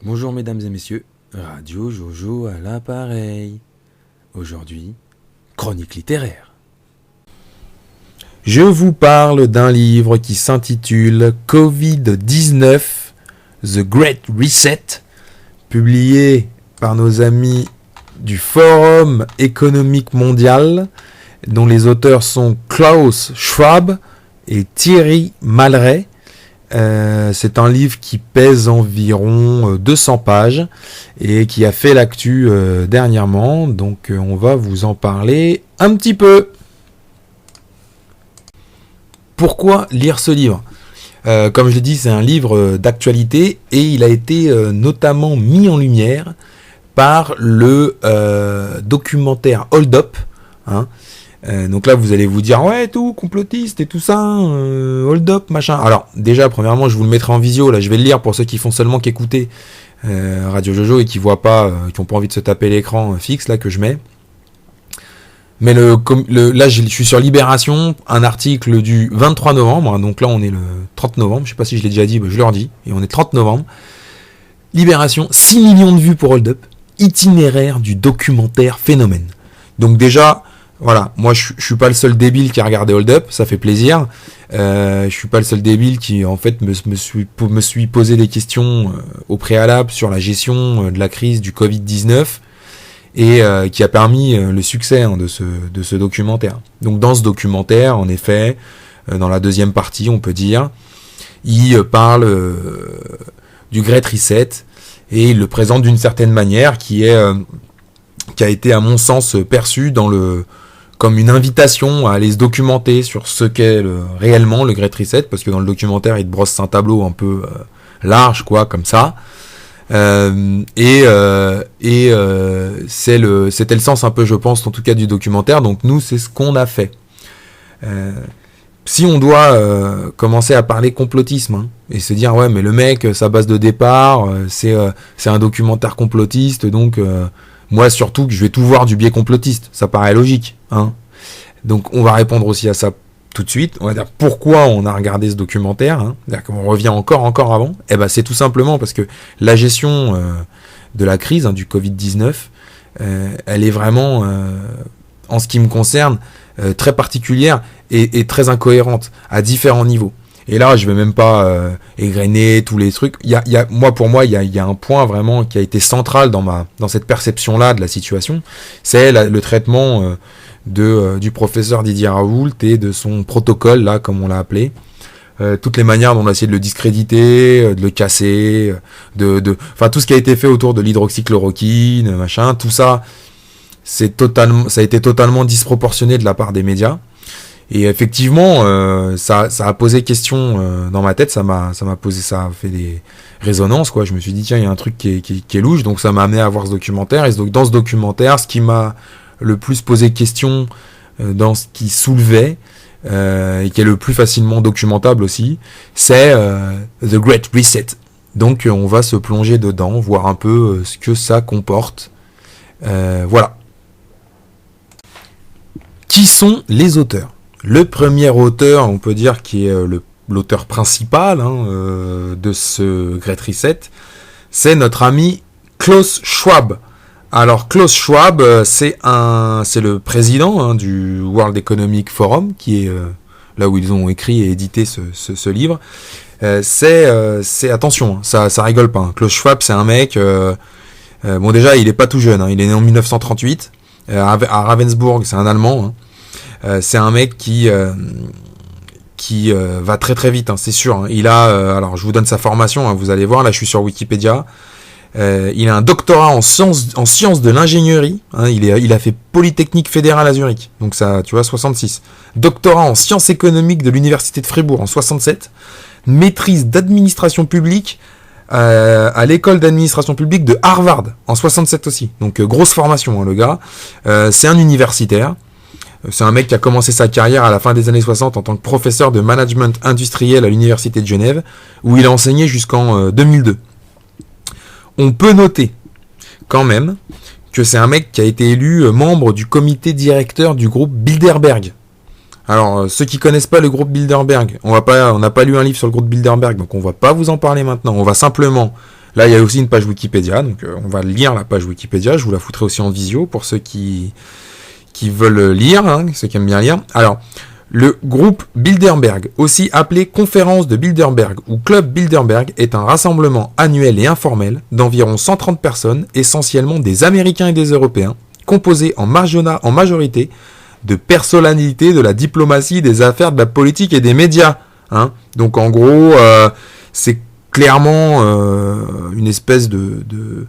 Bonjour mesdames et messieurs, Radio Jojo à l'appareil. Aujourd'hui, chronique littéraire. Je vous parle d'un livre qui s'intitule Covid-19, The Great Reset, publié par nos amis du Forum économique mondial, dont les auteurs sont Klaus Schwab et Thierry Malray. C'est un livre qui pèse environ 200 pages et qui a fait l'actu dernièrement, donc on va vous en parler un petit peu. Pourquoi lire ce livre ? Comme je l'ai dit, c'est un livre d'actualité et il a été notamment mis en lumière par le documentaire Hold Up, hein. Donc là vous allez vous dire ouais tout complotiste et tout ça, hold up machin. Alors déjà premièrement je vous le mettrai en visio, là je vais le lire pour ceux qui font seulement qu'écouter Radio Jojo et qui voient pas, qui ont pas envie de se taper l'écran fixe là que je mets. Mais là je suis sur Libération, un article du 23 novembre, hein, donc là on est le 30 novembre, je sais pas si je l'ai déjà dit, je leur dis, et on est 30 novembre. Libération, 6 millions de vues pour Hold Up, itinéraire du documentaire Phénomène. Donc déjà voilà, moi je suis pas le seul débile qui a regardé Hold Up, ça fait plaisir. Je suis pas le seul débile qui en fait me suis posé des questions au préalable sur la gestion de la crise du Covid-19 et qui a permis le succès de ce documentaire. Donc dans ce documentaire, en effet, dans la deuxième partie, on peut dire, il parle du Great Reset et il le présente d'une certaine manière qui a été à mon sens perçu comme une invitation à aller se documenter sur ce qu'est réellement le Great Reset, parce que dans le documentaire, il te brosse un tableau un peu large, quoi, comme ça. C'était le sens un peu, je pense, en tout cas, du documentaire. Donc nous, c'est ce qu'on a fait. Si on doit commencer à parler complotisme, hein, et se dire, ouais, mais le mec, sa base de départ, c'est un documentaire complotiste, donc... moi, surtout, que je vais tout voir du biais complotiste. Ça paraît logique, hein. Donc, on va répondre aussi à ça tout de suite. On va dire pourquoi on a regardé ce documentaire, hein. C'est-à-dire qu'on revient encore avant. Eh ben, c'est tout simplement parce que la gestion de la crise, hein, du Covid-19, elle est vraiment, en ce qui me concerne, très particulière et très incohérente à différents niveaux. Et là, je vais même pas égrener tous les trucs. Pour moi, il y a un point vraiment qui a été central dans cette perception-là de la situation. C'est le traitement du professeur Didier Raoult et de son protocole, là, comme on l'a appelé. Toutes les manières dont on a essayé de le discréditer, de le casser, enfin, tout ce qui a été fait autour de l'hydroxychloroquine, machin, tout ça, ça a été totalement disproportionné de la part des médias. Et effectivement, ça a posé question dans ma tête, ça a fait des résonances, quoi. Je me suis dit tiens, il y a un truc qui est louche, donc ça m'a amené à voir ce documentaire. Et dans ce documentaire, ce qui m'a le plus posé question dans ce qui soulevait et qui est le plus facilement documentable aussi, c'est The Great Reset. Donc on va se plonger dedans, voir un peu ce que ça comporte. Voilà. Qui sont les auteurs ? Le premier auteur, on peut dire, qui est l'auteur principal, hein, de ce Great Reset, c'est notre ami Klaus Schwab. Alors Klaus Schwab, c'est le président, hein, du World Economic Forum, qui est là où ils ont écrit et édité ce livre. C'est attention, hein, ça rigole pas, hein. Klaus Schwab, c'est un mec. Bon, déjà, il est pas tout jeune, hein, il est né en 1938 à Ravensburg, c'est un Allemand. Hein. C'est un mec qui va très très vite, hein, c'est sûr. Hein. Il a, alors je vous donne sa formation, hein, vous allez voir, là je suis sur Wikipédia. Il a un doctorat en sciences de l'ingénierie. Hein, il a fait Polytechnique fédérale à Zurich, donc ça, tu vois, 66. Doctorat en sciences économiques de l'université de Fribourg en 67. Maîtrise d'administration publique à l'école d'administration publique de Harvard en 67 aussi. Donc grosse formation, hein, le gars. C'est un universitaire. C'est un mec qui a commencé sa carrière à la fin des années 60 en tant que professeur de management industriel à l'université de Genève, où il a enseigné jusqu'en 2002. On peut noter, quand même, que c'est un mec qui a été élu membre du comité directeur du groupe Bilderberg. Alors, ceux qui connaissent pas le groupe Bilderberg, on n'a pas lu un livre sur le groupe Bilderberg, donc on va pas vous en parler maintenant. On va simplement Là, il y a aussi une page Wikipédia, donc on va lire la page Wikipédia. Je vous la foutrai aussi en visio pour ceux qui veulent lire, hein, ceux qui aiment bien lire. Alors, le groupe Bilderberg, aussi appelé Conférence de Bilderberg ou Club Bilderberg, est un rassemblement annuel et informel d'environ 130 personnes, essentiellement des Américains et des Européens, composé en majorité de personnalités de la diplomatie, des affaires, de la politique et des médias. Hein. Donc en gros, c'est clairement une espèce de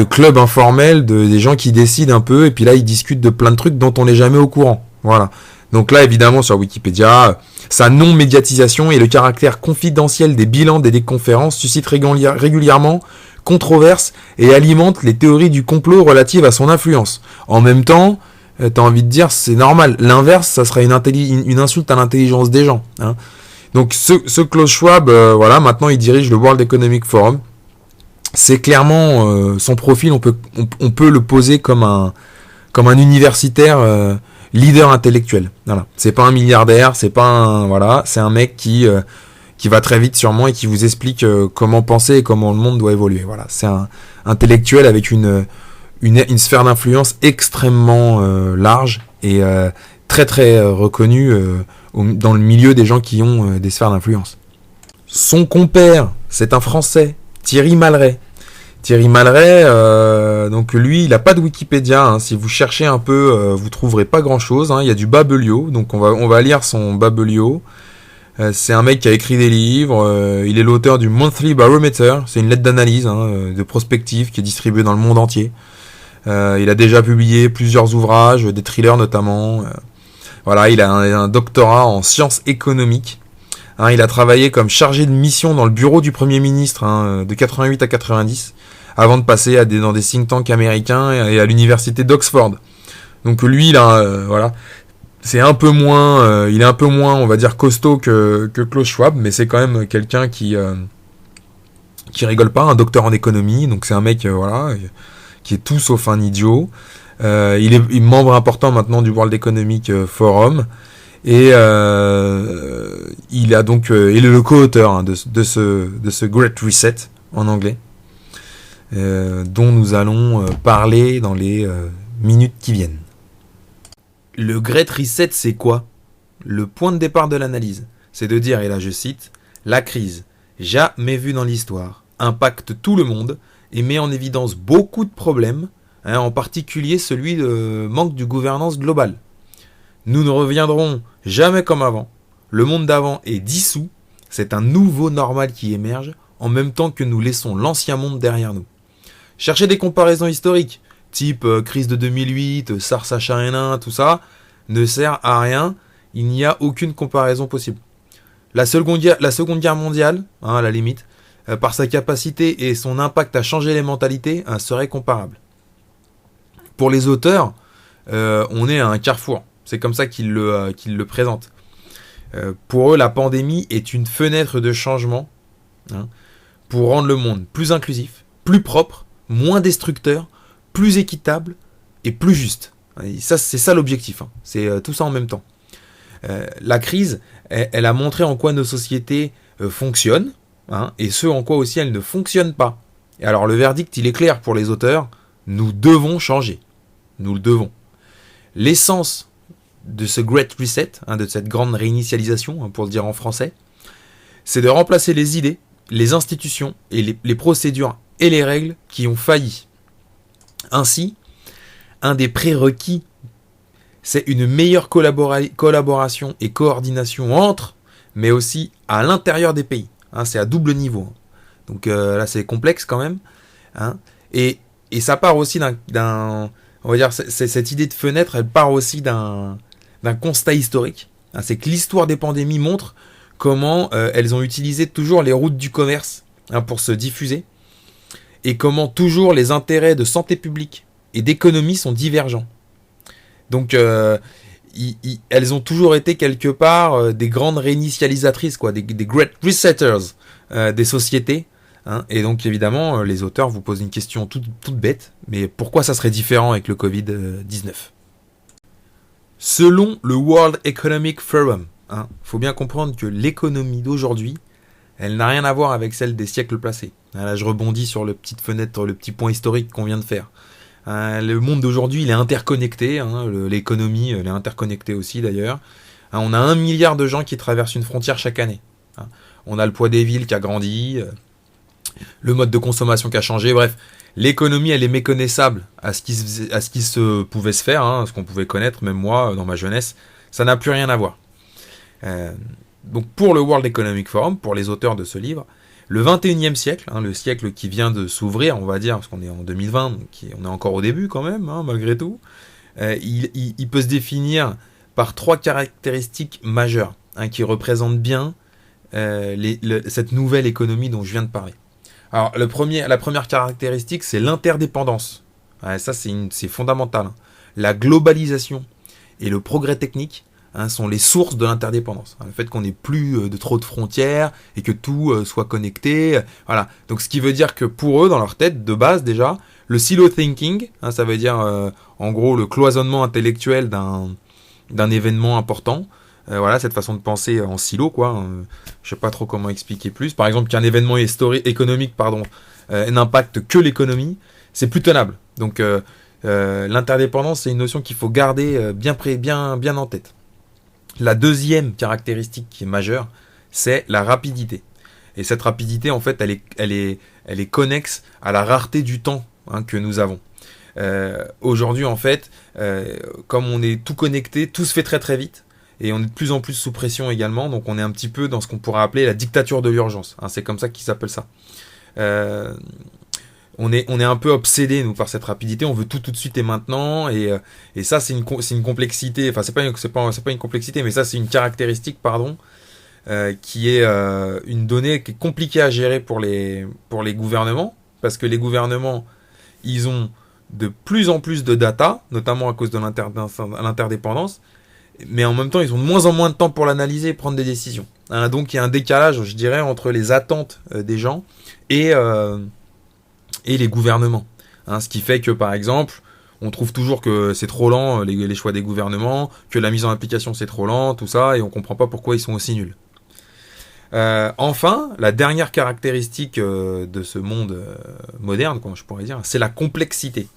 club informel, des gens qui décident un peu, et puis là ils discutent de plein de trucs dont on n'est jamais au courant. Voilà. Donc là évidemment sur Wikipédia, sa non-médiatisation et le caractère confidentiel des bilans des conférences suscitent régulièrement controverses et alimentent les théories du complot relatives à son influence. En même temps, t'as envie de dire c'est normal. L'inverse, ça serait une insulte à l'intelligence des gens. Hein. Donc ce Klaus Schwab, voilà, maintenant il dirige le World Economic Forum. C'est clairement son profil, on peut le poser comme un universitaire leader intellectuel. Voilà. C'est pas un milliardaire, c'est un mec qui va très vite sûrement et qui vous explique comment penser et comment le monde doit évoluer. Voilà, c'est un intellectuel avec une sphère d'influence extrêmement large et très très reconnue dans le milieu des gens qui ont des sphères d'influence. Son compère, c'est un Français, Thierry Malret. Thierry Malret, donc lui, il n'a pas de Wikipédia. Hein. Si vous cherchez un peu, vous trouverez pas grand-chose. Hein. Il y a du Babelio, donc on va lire son Babelio. C'est un mec qui a écrit des livres. Il est l'auteur du Monthly Barometer. C'est une lettre d'analyse, de prospective qui est distribuée dans le monde entier. Il a déjà publié plusieurs ouvrages, des thrillers notamment. Voilà, il a un doctorat en sciences économiques. Hein, il a travaillé comme chargé de mission dans le bureau du Premier ministre de 88 à 90, avant de passer dans des think tanks américains et à l'université d'Oxford. Donc lui, voilà, c'est un peu moins, il est un peu moins, on va dire, costaud que Klaus Schwab, mais c'est quand même quelqu'un qui rigole pas, un docteur en économie. Donc c'est un mec, voilà, qui est tout sauf un idiot. Il est membre important maintenant du World Economic Forum. Et il est le co-auteur de ce Great Reset en anglais, dont nous allons parler dans les minutes qui viennent. Le Great Reset, c'est quoi ? Le point de départ de l'analyse, c'est de dire, et là je cite, « La crise, jamais vue dans l'histoire, impacte tout le monde et met en évidence beaucoup de problèmes, en particulier celui de manque de gouvernance globale. Nous ne reviendrons jamais comme avant. Le monde d'avant est dissous. C'est un nouveau normal qui émerge en même temps que nous laissons l'ancien monde derrière nous. Cherchez des comparaisons historiques, type crise de 2008, SARS H1N1, tout ça, ne sert à rien. Il n'y a aucune comparaison possible. La Seconde Guerre mondiale, à la limite, par sa capacité et son impact à changer les mentalités, serait comparable. Pour les auteurs, on est à un carrefour. C'est comme ça qu'ils le présentent. Pour eux, la pandémie est une fenêtre de changement pour rendre le monde plus inclusif, plus propre, moins destructeur, plus équitable et plus juste. Et ça, c'est ça l'objectif. C'est tout ça en même temps. La crise, elle a montré en quoi nos sociétés fonctionnent, et ce en quoi aussi elles ne fonctionnent pas. Et alors le verdict, il est clair pour les auteurs. Nous devons changer. Nous le devons. L'essence de ce Great Reset, de cette grande réinitialisation, pour le dire en français, c'est de remplacer les idées, les institutions et les procédures et les règles qui ont failli. Ainsi, un des prérequis, c'est une meilleure collaboration et coordination entre, mais aussi à l'intérieur des pays. C'est à double niveau. Donc là, c'est complexe quand même. Et ça part aussi on va dire, cette idée de fenêtre, elle part aussi d'un constat historique. C'est que l'histoire des pandémies montre comment elles ont utilisé toujours les routes du commerce pour se diffuser, et comment toujours les intérêts de santé publique et d'économie sont divergents. Donc elles ont toujours été quelque part des grandes réinitialisatrices, des great resetters des sociétés. Et donc évidemment, les auteurs vous posent une question toute bête, mais pourquoi ça serait différent avec le Covid-19 ? Selon le World Economic Forum, faut bien comprendre que l'économie d'aujourd'hui, elle n'a rien à voir avec celle des siècles passés. Là, je rebondis sur le petite fenêtre, le petit point historique qu'on vient de faire. Le monde d'aujourd'hui, il est interconnecté. L'économie, elle est interconnectée aussi d'ailleurs. On a 1 milliard de gens qui traversent une frontière chaque année. On a le poids des villes qui a grandi, le mode de consommation qui a changé. Bref, l'économie, elle est méconnaissable à ce qui se pouvait se faire, ce qu'on pouvait connaître, même moi, dans ma jeunesse. Ça n'a plus rien à voir. Donc pour le World Economic Forum, pour les auteurs de ce livre, le 21e siècle, le siècle qui vient de s'ouvrir, on va dire, parce qu'on est en 2020, donc on est encore au début quand même, malgré tout, il peut se définir par 3 caractéristiques majeures, qui représentent bien cette nouvelle économie dont je viens de parler. Alors la première caractéristique, c'est l'interdépendance. Ça c'est fondamental. La globalisation et le progrès technique sont les sources de l'interdépendance. Le fait qu'on n'ait plus de trop de frontières et que tout soit connecté. Voilà. Donc ce qui veut dire que pour eux, dans leur tête, de base déjà, le silo thinking, ça veut dire en gros le cloisonnement intellectuel d'un événement important. Voilà, cette façon de penser en silo, quoi. Je sais pas trop comment expliquer plus. Par exemple, qu'un événement économique, n'impacte que l'économie, c'est plus tenable. Donc l'interdépendance, c'est une notion qu'il faut garder bien en tête. La deuxième caractéristique qui est majeure, c'est la rapidité. Et cette rapidité, en fait, elle est connexe à la rareté du temps que nous avons. Aujourd'hui, en fait, comme on est tout connecté, tout se fait très très vite. Et on est de plus en plus sous pression également. Donc on est un petit peu dans ce qu'on pourrait appeler la dictature de l'urgence. C'est comme ça qu'ils s'appellent ça. On est un peu obsédé, nous, par cette rapidité. On veut tout de suite et maintenant. Et ça, c'est une complexité. Enfin, c'est pas une complexité, mais ça, c'est une caractéristique, qui est une donnée qui est compliquée à gérer pour les gouvernements. Parce que les gouvernements, ils ont de plus en plus de data, notamment à cause de l'interdépendance. Mais en même temps, ils ont de moins en moins de temps pour l'analyser et prendre des décisions. Donc, il y a un décalage, je dirais, entre les attentes des gens et les gouvernements. Ce qui fait que, par exemple, on trouve toujours que c'est trop lent, les choix des gouvernements, que la mise en application, c'est trop lent, tout ça, et on comprend pas pourquoi ils sont aussi nuls. Enfin, la dernière caractéristique de ce monde moderne, comment je pourrais dire, c'est la complexité.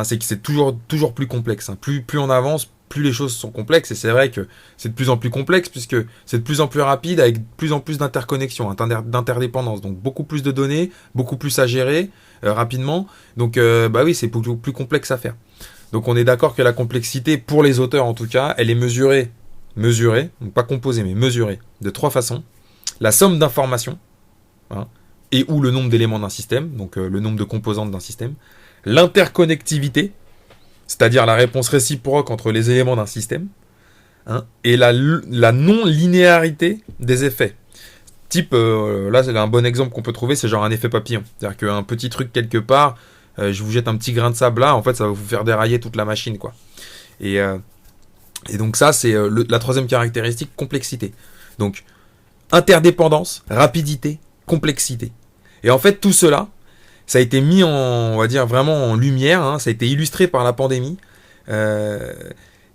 C'est que c'est toujours plus complexe. Plus on avance, plus les choses sont complexes, et c'est vrai que c'est de plus en plus complexe, puisque c'est de plus en plus rapide, avec de plus en plus d'interconnexions, d'interdépendance, donc beaucoup plus de données, beaucoup plus à gérer rapidement, donc oui, c'est beaucoup plus complexe à faire. Donc on est d'accord que la complexité, pour les auteurs en tout cas, elle est mesurée, donc pas composée, mais mesurée, de 3 façons. La somme d'informations, et ou le nombre d'éléments d'un système, donc le nombre de composantes d'un système. L'interconnectivité, c'est-à-dire la réponse réciproque entre les éléments d'un système, et la non-linéarité des effets. Type, là c'est un bon exemple qu'on peut trouver, c'est genre un effet papillon. C'est-à-dire qu'un petit truc quelque part, je vous jette un petit grain de sable là, en fait ça va vous faire dérailler toute la machine, quoi. Et donc ça c'est la troisième caractéristique, complexité. Donc interdépendance, rapidité, complexité. Et en fait tout cela, ça a été mis on va dire vraiment en lumière, ça a été illustré par la pandémie,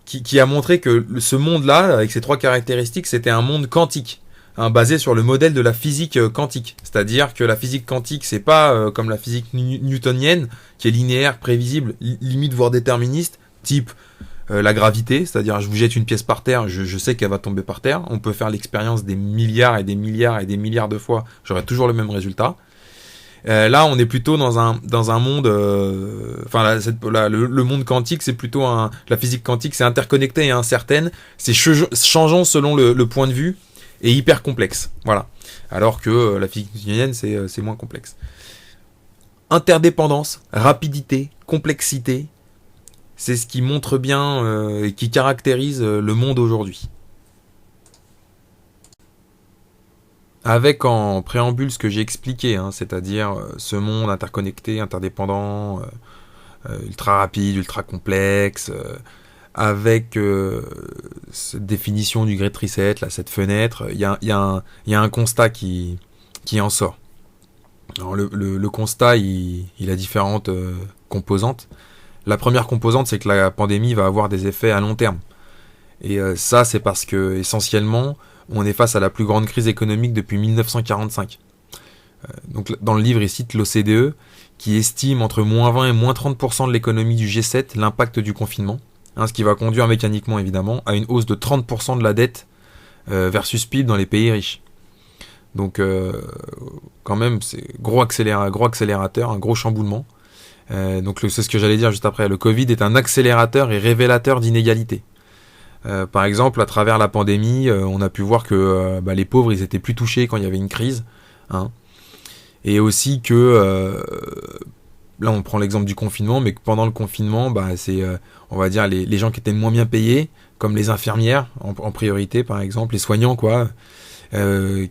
qui a montré que ce monde-là, avec ces 3 caractéristiques, c'était un monde quantique, basé sur le modèle de la physique quantique. C'est-à-dire que la physique quantique, c'est pas comme la physique newtonienne, qui est linéaire, prévisible, limite voire déterministe, type la gravité, c'est-à-dire je vous jette une pièce par terre, je sais qu'elle va tomber par terre. On peut faire l'expérience des milliards et des milliards et des milliards de fois, j'aurai toujours le même résultat. Là, on est plutôt dans un monde, le monde quantique, c'est plutôt la physique quantique, c'est interconnecté et incertaine, c'est changeant selon le point de vue et hyper complexe. Voilà. Alors que la physique newtonienne, c'est moins complexe. Interdépendance, rapidité, complexité, c'est ce qui montre bien et qui caractérise le monde aujourd'hui. Avec en préambule ce que j'ai expliqué, c'est-à-dire ce monde interconnecté, interdépendant, ultra rapide, ultra complexe, avec cette définition du Great Reset, là, cette fenêtre, il y a un constat qui en sort. Alors le constat, il a différentes composantes. La première composante, c'est que la pandémie va avoir des effets à long terme. Et ça, c'est parce que essentiellement, on est face à la plus grande crise économique depuis 1945. Donc dans le livre, il cite l'OCDE, qui estime entre moins 20 et moins 30% de l'économie du G7 l'impact du confinement, ce qui va conduire mécaniquement évidemment à une hausse de 30% de la dette versus PIB dans les pays riches. Donc quand même, c'est gros accélérateur, un gros chamboulement. Donc c'est ce que j'allais dire juste après. Le Covid est un accélérateur et révélateur d'inégalités. Par exemple, à travers la pandémie, on a pu voir que les pauvres, ils étaient plus touchés quand il y avait une crise. Et aussi que, là on prend l'exemple du confinement, mais que pendant le confinement, c'est, on va dire, les gens qui étaient moins bien payés, comme les infirmières, en priorité par exemple, les soignants, quoi,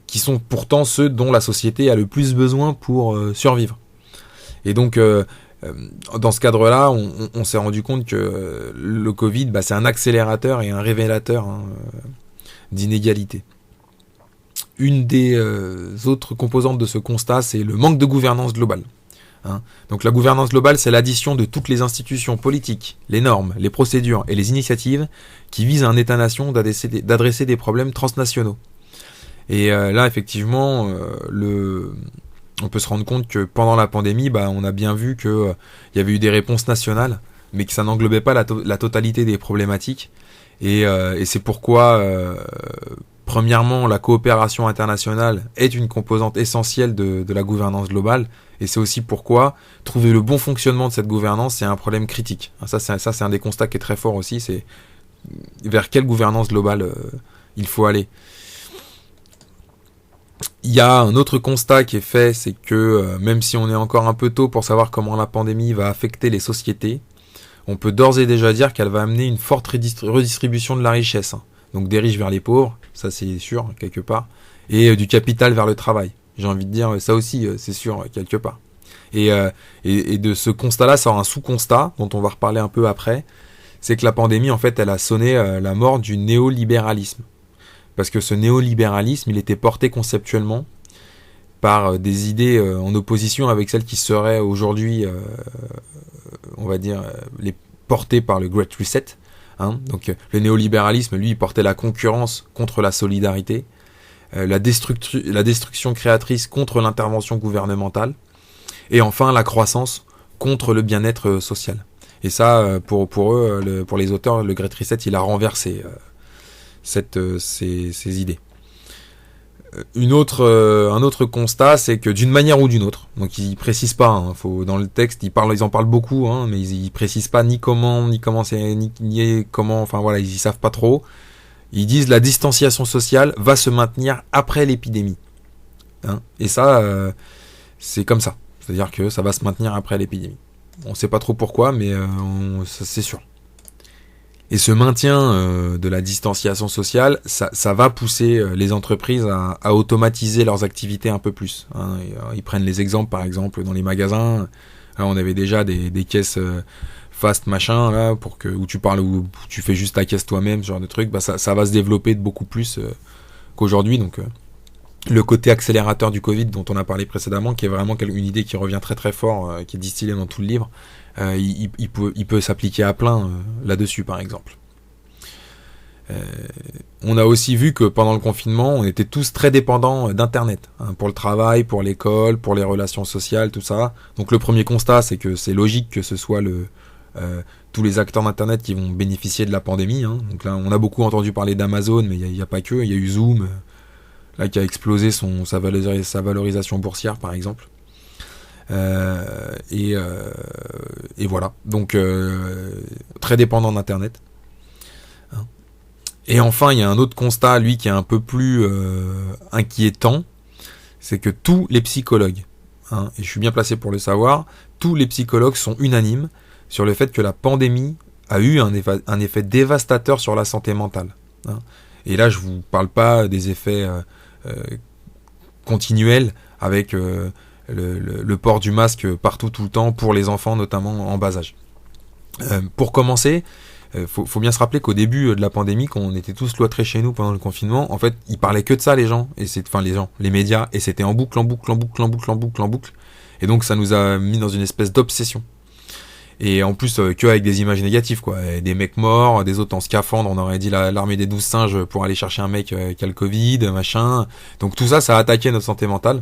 qui sont pourtant ceux dont la société a le plus besoin pour survivre. Et donc, dans ce cadre-là, on s'est rendu compte que le Covid, c'est un accélérateur et un révélateur d'inégalités. Une des autres composantes de ce constat, c'est le manque de gouvernance globale. Donc la gouvernance globale, c'est l'addition de toutes les institutions politiques, les normes, les procédures et les initiatives qui visent à un État-nation d'adresser des problèmes transnationaux. Et là, effectivement, on peut se rendre compte que pendant la pandémie, on a bien vu qu'il y avait eu des réponses nationales, mais que ça n'englobait pas la totalité des problématiques. Et c'est pourquoi... Premièrement, la coopération internationale est une composante essentielle de la gouvernance globale, et c'est aussi pourquoi trouver le bon fonctionnement de cette gouvernance, c'est un problème critique. Ça, c'est un des constats qui est très fort aussi, c'est vers quelle gouvernance globale il faut aller. Il y a un autre constat qui est fait, c'est que même si on est encore un peu tôt pour savoir comment la pandémie va affecter les sociétés, on peut d'ores et déjà dire qu'elle va amener une forte redistribution de la richesse. Donc des riches vers les pauvres, ça c'est sûr, quelque part, et du capital vers le travail. J'ai envie de dire, ça aussi, c'est sûr, quelque part. Et de ce constat-là sort un sous-constat, dont on va reparler un peu après, c'est que la pandémie, en fait, elle a sonné la mort du néolibéralisme. Parce que ce néolibéralisme, il était porté conceptuellement par des idées en opposition avec celles qui seraient aujourd'hui, on va dire, les portées par le Great Reset. Donc le néolibéralisme, lui, il portait la concurrence contre la solidarité, la destruction créatrice contre l'intervention gouvernementale, et enfin la croissance contre le bien-être social. Et ça, pour eux, pour les auteurs, le Great Reset, il a renversé ces idées. Un autre constat, c'est que d'une manière ou d'une autre, donc ils précisent pas, dans le texte ils en parlent beaucoup, mais ils précisent pas ni comment c'est, ni comment, enfin voilà, ils savent pas trop. Ils disent la distanciation sociale va se maintenir après l'épidémie, et ça, c'est comme ça, c'est-à-dire que ça va se maintenir après l'épidémie. On sait pas trop pourquoi, mais ça, c'est sûr. Et ce maintien de la distanciation sociale, ça va pousser les entreprises à automatiser leurs activités un peu plus. Ils prennent les exemples, par exemple, dans les magasins. Là, on avait déjà des caisses fast machin, là, où tu fais juste ta caisse toi-même, ce genre de truc. Ça va se développer de beaucoup plus qu'aujourd'hui. Donc, le côté accélérateur du Covid dont on a parlé précédemment, qui est vraiment une idée qui revient très très fort, qui est distillée dans tout le livre, il peut s'appliquer à plein là-dessus, par exemple. On a aussi vu que pendant le confinement, on était tous très dépendants d'Internet, pour le travail, pour l'école, pour les relations sociales, tout ça. Donc le premier constat, c'est que c'est logique que ce soit tous les acteurs d'Internet qui vont bénéficier de la pandémie. Donc là, on a beaucoup entendu parler d'Amazon, mais il n'y a pas que. Il y a eu Zoom, là, qui a explosé sa valorisation boursière, par exemple. Et voilà, donc très dépendant d'Internet. Et enfin, il y a un autre constat, lui, qui est un peu plus inquiétant, c'est que tous les psychologues, et je suis bien placé pour le savoir, tous les psychologues sont unanimes sur le fait que la pandémie a eu un effet dévastateur sur la santé mentale. Et là, je vous parle pas des effets continuels avec le port du masque partout, tout le temps, pour les enfants, notamment en bas âge. Pour commencer, faut bien se rappeler qu'au début de la pandémie, quand on était tous cloîtrés chez nous pendant le confinement, en fait, ils parlaient que de ça, les gens, les médias, et c'était en boucle. Et donc, ça nous a mis dans une espèce d'obsession. Et en plus, que avec des images négatives, quoi. Et des mecs morts, des autres en scaphandre, on aurait dit l'armée des 12 singes pour aller chercher un mec qui a le Covid, machin. Donc tout ça, ça a attaqué notre santé mentale.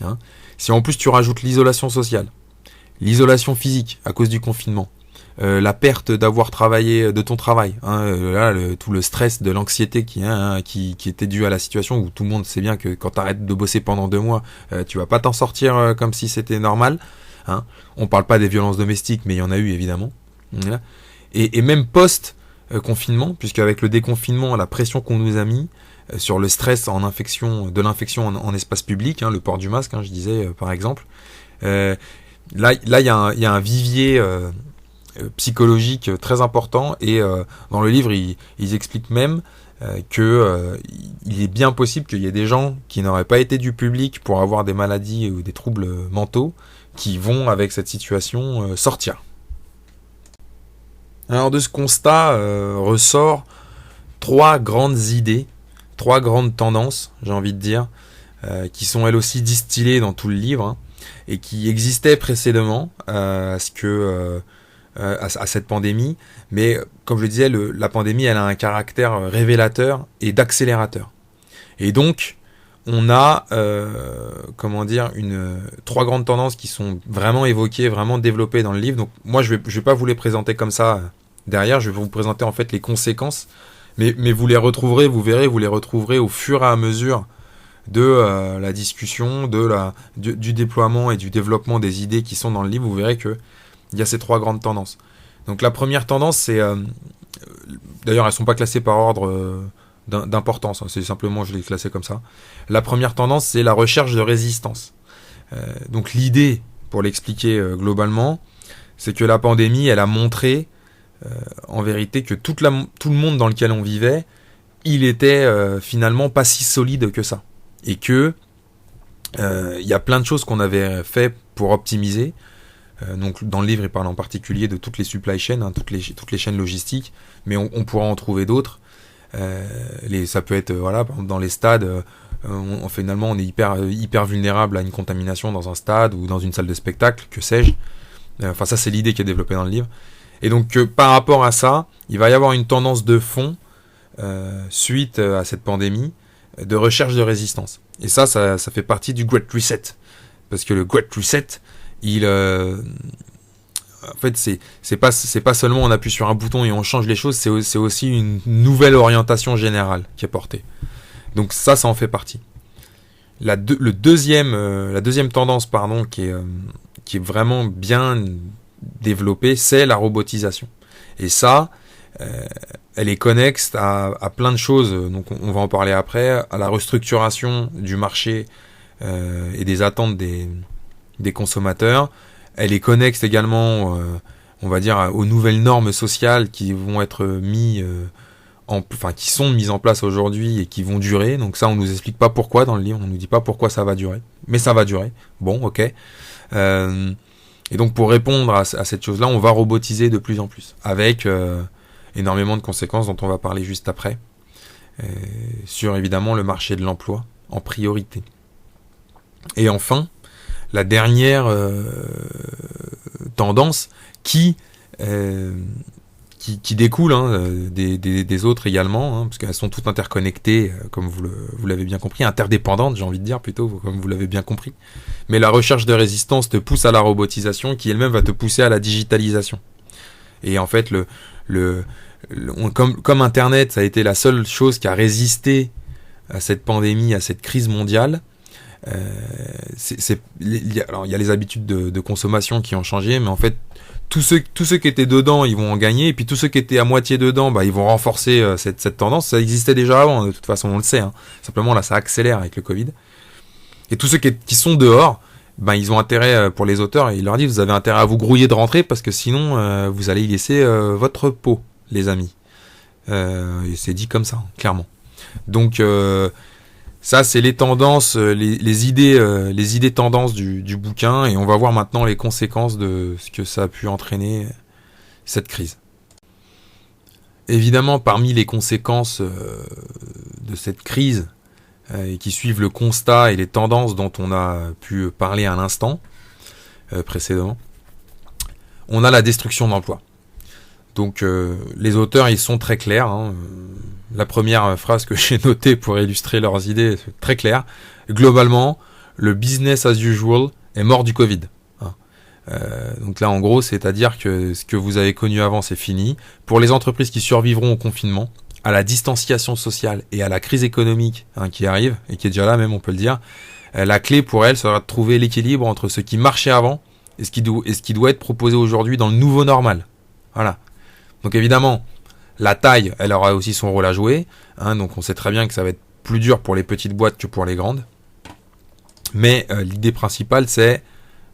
Hein. Si en plus tu rajoutes l'isolation sociale, l'isolation physique à cause du confinement, la perte d'avoir travaillé de ton travail, hein, là, tout le stress de l'anxiété qui était dû à la situation où tout le monde sait bien que quand tu arrêtes de bosser pendant 2 mois, tu vas pas t'en sortir comme si c'était normal. Hein. On parle pas des violences domestiques, mais il y en a eu évidemment. Voilà. Et même post-confinement, puisque avec le déconfinement, la pression qu'on nous a mis sur le stress de l'infection en espace public, hein, le port du masque, hein, je disais par exemple, là il y a un vivier psychologique très important, et dans le livre ils expliquent même que il est bien possible qu'il y ait des gens qui n'auraient pas été du public pour avoir des maladies ou des troubles mentaux qui vont avec cette situation sortir. Alors de ce constat ressort 3 grandes idées, 3 grandes tendances, j'ai envie de dire, qui sont elles aussi distillées dans tout le livre, hein, et qui existaient précédemment à cette pandémie, mais comme je le disais, la pandémie elle a un caractère révélateur et d'accélérateur. Et donc on a 3 grandes tendances qui sont vraiment évoquées, vraiment développées dans le livre. Donc moi je vais pas vous les présenter comme ça derrière, je vais vous présenter en fait les conséquences, mais vous les retrouverez, vous verrez, vous les retrouverez au fur et à mesure de la discussion, du déploiement et du développement des idées qui sont dans le livre. Vous verrez que il y a ces 3 grandes tendances. Donc la première tendance, c'est d'ailleurs elles sont pas classées par ordre d'importance, hein, c'est simplement je les classais comme ça. La première tendance, c'est la recherche de résistance. Donc l'idée, pour l'expliquer globalement, c'est que la pandémie, elle a montré en vérité que tout le monde dans lequel on vivait, il était finalement pas si solide que ça. Et que y a plein de choses qu'on avait fait pour optimiser. Donc dans le livre, il parle en particulier de toutes les supply chains, hein, toutes les chaînes logistiques, mais on pourra en trouver d'autres. Ça peut être par exemple dans les stades, finalement on est hyper vulnérable à une contamination dans un stade ou dans une salle de spectacle, que sais-je. Enfin ça c'est l'idée qui est développée dans le livre. Et donc par rapport à ça, il va y avoir une tendance de fond suite à cette pandémie de recherche de résistance. Et ça fait partie du Great Reset, parce que le Great Reset, en fait, c'est pas seulement on appuie sur un bouton et on change les choses, c'est aussi une nouvelle orientation générale qui est portée. Donc ça en fait partie. La deuxième tendance, qui est vraiment bien développée, c'est la robotisation. Et ça, elle est connexe à plein de choses. Donc on va en parler après, à la restructuration du marché et des attentes des consommateurs. Elle est connexe également, on va dire, aux nouvelles normes sociales qui vont être qui sont mises en place aujourd'hui et qui vont durer. Donc ça, on nous explique pas pourquoi dans le livre, on nous dit pas pourquoi ça va durer, mais ça va durer. Bon, ok. Et donc pour répondre à cette chose-là, on va robotiser de plus en plus, avec énormément de conséquences dont on va parler juste après, sur évidemment le marché de l'emploi en priorité. Et enfin, la dernière tendance qui découle des autres également, parce qu'elles sont toutes interconnectées, comme vous l'avez bien compris, interdépendantes, j'ai envie de dire plutôt, comme vous l'avez bien compris. Mais la recherche de résistance te pousse à la robotisation, qui elle-même va te pousser à la digitalisation. Et en fait, comme Internet, ça a été la seule chose qui a résisté à cette pandémie, à cette crise mondiale. Il y a les habitudes de consommation qui ont changé, mais en fait tous ceux qui étaient dedans, ils vont en gagner, et puis tous ceux qui étaient à moitié dedans, ils vont renforcer cette tendance. Ça existait déjà avant, de toute façon on le sait, hein. Simplement là ça accélère avec le Covid. Et tous ceux qui sont dehors, ils ont intérêt, pour les auteurs, il leur dit vous avez intérêt à vous grouiller de rentrer, parce que sinon vous allez y laisser votre peau, les amis. Et c'est dit comme ça, clairement. Donc ça, c'est les tendances, les idées tendances du bouquin, et on va voir maintenant les conséquences de ce que ça a pu entraîner, cette crise. Évidemment, parmi les conséquences de cette crise, et qui suivent le constat et les tendances dont on a pu parler à l'instant précédemment, on a la destruction d'emplois. Donc les auteurs, ils sont très clairs. Hein. La première phrase que j'ai notée pour illustrer leurs idées, c'est très clair. Globalement, le business as usual est mort du Covid. Hein. Donc là, en gros, c'est-à-dire que ce que vous avez connu avant, c'est fini. Pour les entreprises qui survivront au confinement, à la distanciation sociale et à la crise économique qui arrive, et qui est déjà là même, on peut le dire, la clé pour elles sera de trouver l'équilibre entre ce qui marchait avant et ce qui doit être proposé aujourd'hui dans le nouveau normal. Voilà. Donc évidemment, la taille, elle aura aussi son rôle à jouer. Hein, donc on sait très bien que ça va être plus dur pour les petites boîtes que pour les grandes. Mais l'idée principale, c'est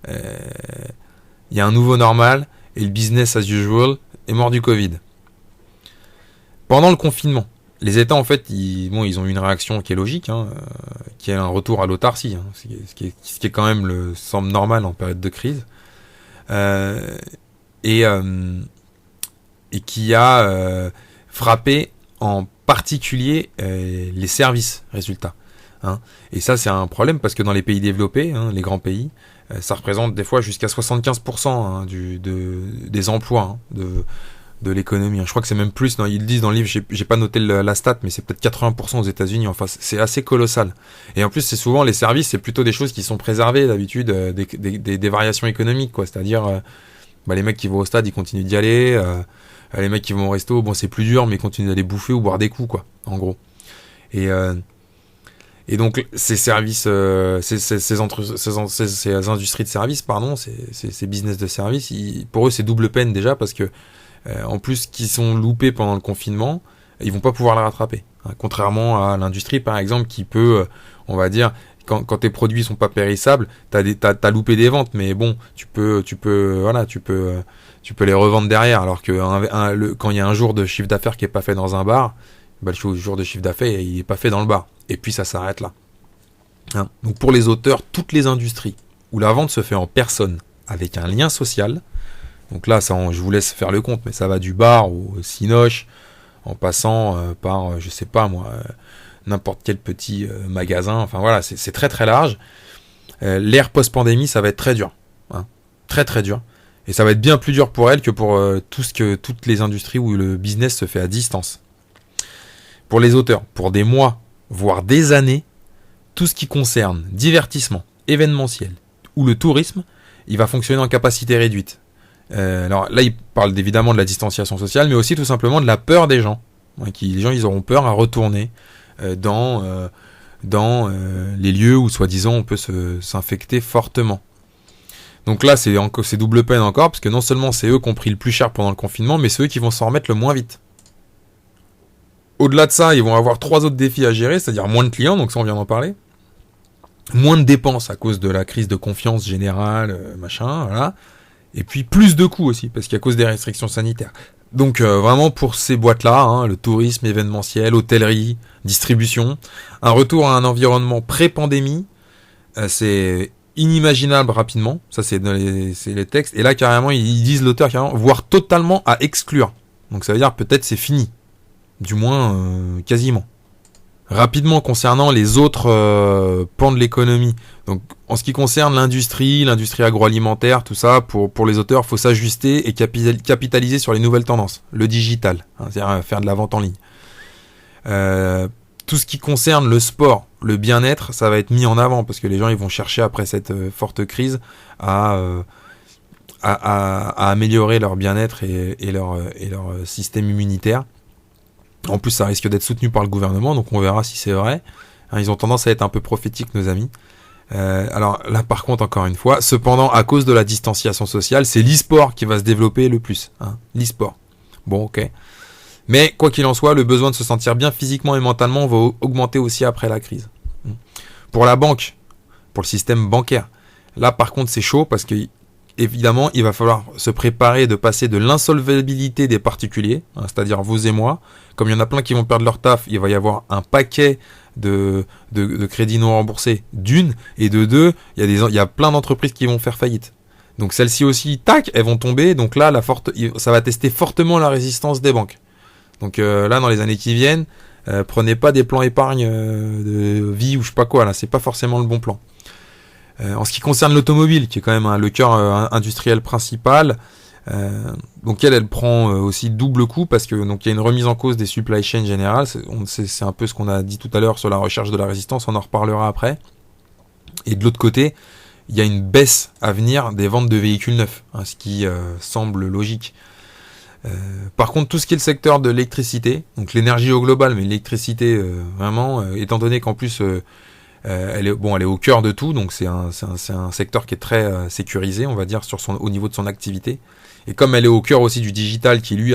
il y a un nouveau normal et le business as usual est mort du Covid. Pendant le confinement, les États, en fait, ils ont eu une réaction qui est logique, qui est un retour à l'autarcie, ce qui est quand même semble normal en période de crise. Et qui a frappé en particulier les services, résultats. Hein. Et ça, c'est un problème parce que dans les pays développés, les grands pays, ça représente des fois jusqu'à 75% des emplois de l'économie. Je crois que c'est même plus, ils le disent dans le livre, j'ai pas noté la stat, mais c'est peut-être 80% aux États-Unis. Enfin, c'est assez colossal. Et en plus, c'est souvent les services, c'est plutôt des choses qui sont préservées d'habitude, des variations économiques, quoi. C'est-à-dire, les mecs qui vont au stade, ils continuent d'y aller. Les mecs qui vont au resto, bon, c'est plus dur, mais ils continuent d'aller bouffer ou boire des coups, quoi, en gros. Et donc, ces services, ces industries de services, pardon, ces business de services, pour eux, c'est double peine déjà, parce que, en plus, qu'ils sont loupés pendant le confinement, ils vont pas pouvoir les rattraper. Hein, contrairement à l'industrie, par exemple, qui peut, on va dire, quand tes produits sont pas périssables, t'as loupé des ventes, mais bon, tu peux les revendre derrière, alors que quand il y a un jour de chiffre d'affaires qui est pas fait dans un bar, le jour de chiffre d'affaires, il est pas fait dans le bar. Et puis ça s'arrête là. Hein. Donc pour les auteurs, toutes les industries où la vente se fait en personne avec un lien social, donc là, je vous laisse faire le compte, mais ça va du bar au cinoche, en passant par, je sais pas moi, n'importe quel petit magasin, enfin voilà, c'est très très large. L'ère post-pandémie, ça va être très dur. Hein. Très très dur. Et ça va être bien plus dur pour elle que pour toutes les industries où le business se fait à distance. Pour les auteurs, pour des mois, voire des années, tout ce qui concerne divertissement, événementiel ou le tourisme, il va fonctionner en capacité réduite. Alors là, il parle évidemment de la distanciation sociale, mais aussi tout simplement de la peur des gens. Les gens, ils auront peur à retourner dans les lieux où, soi-disant, on peut s'infecter fortement. Donc là, c'est double peine encore, parce que non seulement c'est eux qui ont pris le plus cher pendant le confinement, mais c'est eux qui vont s'en remettre le moins vite. Au-delà de ça, ils vont avoir 3 autres défis à gérer, c'est-à-dire moins de clients, donc ça on vient d'en parler, moins de dépenses à cause de la crise de confiance générale, voilà, et puis plus de coûts aussi, parce qu'à cause des restrictions sanitaires. Donc vraiment pour ces boîtes-là, le tourisme événementiel, hôtellerie, distribution, un retour à un environnement pré-pandémie, c'est inimaginable rapidement, ça c'est les textes, et là carrément ils disent l'auteur carrément, voire totalement à exclure. Donc ça veut dire peut-être c'est fini, du moins quasiment. Rapidement concernant les autres pans de l'économie, donc en ce qui concerne l'industrie agroalimentaire, tout ça, pour les auteurs, il faut s'ajuster et capitaliser sur les nouvelles tendances, le digital, c'est-à-dire faire de la vente en ligne. Tout ce qui concerne le sport, le bien-être, ça va être mis en avant parce que les gens ils vont chercher après cette forte crise à améliorer leur bien-être et leur système immunitaire. En plus, ça risque d'être soutenu par le gouvernement, donc on verra si c'est vrai. Ils ont tendance à être un peu prophétiques, nos amis. Alors là, par contre, encore une fois, cependant, à cause de la distanciation sociale, c'est l'e-sport qui va se développer le plus. L'e-sport. Bon, ok. Mais quoi qu'il en soit, le besoin de se sentir bien physiquement et mentalement va augmenter aussi après la crise. Pour la banque, pour le système bancaire, là par contre c'est chaud parce que évidemment il va falloir se préparer de passer de l'insolvabilité des particuliers, c'est-à-dire vous et moi. Comme il y en a plein qui vont perdre leur taf, il va y avoir un paquet de crédits non remboursés d'une, et de deux, il y a plein d'entreprises qui vont faire faillite. Donc celles-ci aussi, tac, elles vont tomber, donc là ça va tester fortement la résistance des banques. Donc là, dans les années qui viennent, prenez pas des plans épargne de vie ou je sais pas quoi, là, c'est pas forcément le bon plan. En ce qui concerne l'automobile, qui est quand même le cœur industriel principal, Donc elle prend aussi double coup parce que donc il y a une remise en cause des supply chains générales. C'est un peu ce qu'on a dit tout à l'heure sur la recherche de la résistance, on en reparlera après. Et de l'autre côté, il y a une baisse à venir des ventes de véhicules neufs, hein, ce qui semble logique. Par contre, tout ce qui est le secteur de l'électricité, donc l'énergie au global, mais l'électricité vraiment, étant donné qu'en plus elle est au cœur de tout, donc c'est un secteur qui est très sécurisé, on va dire, au niveau de son activité. Et comme elle est au cœur aussi du digital, qui lui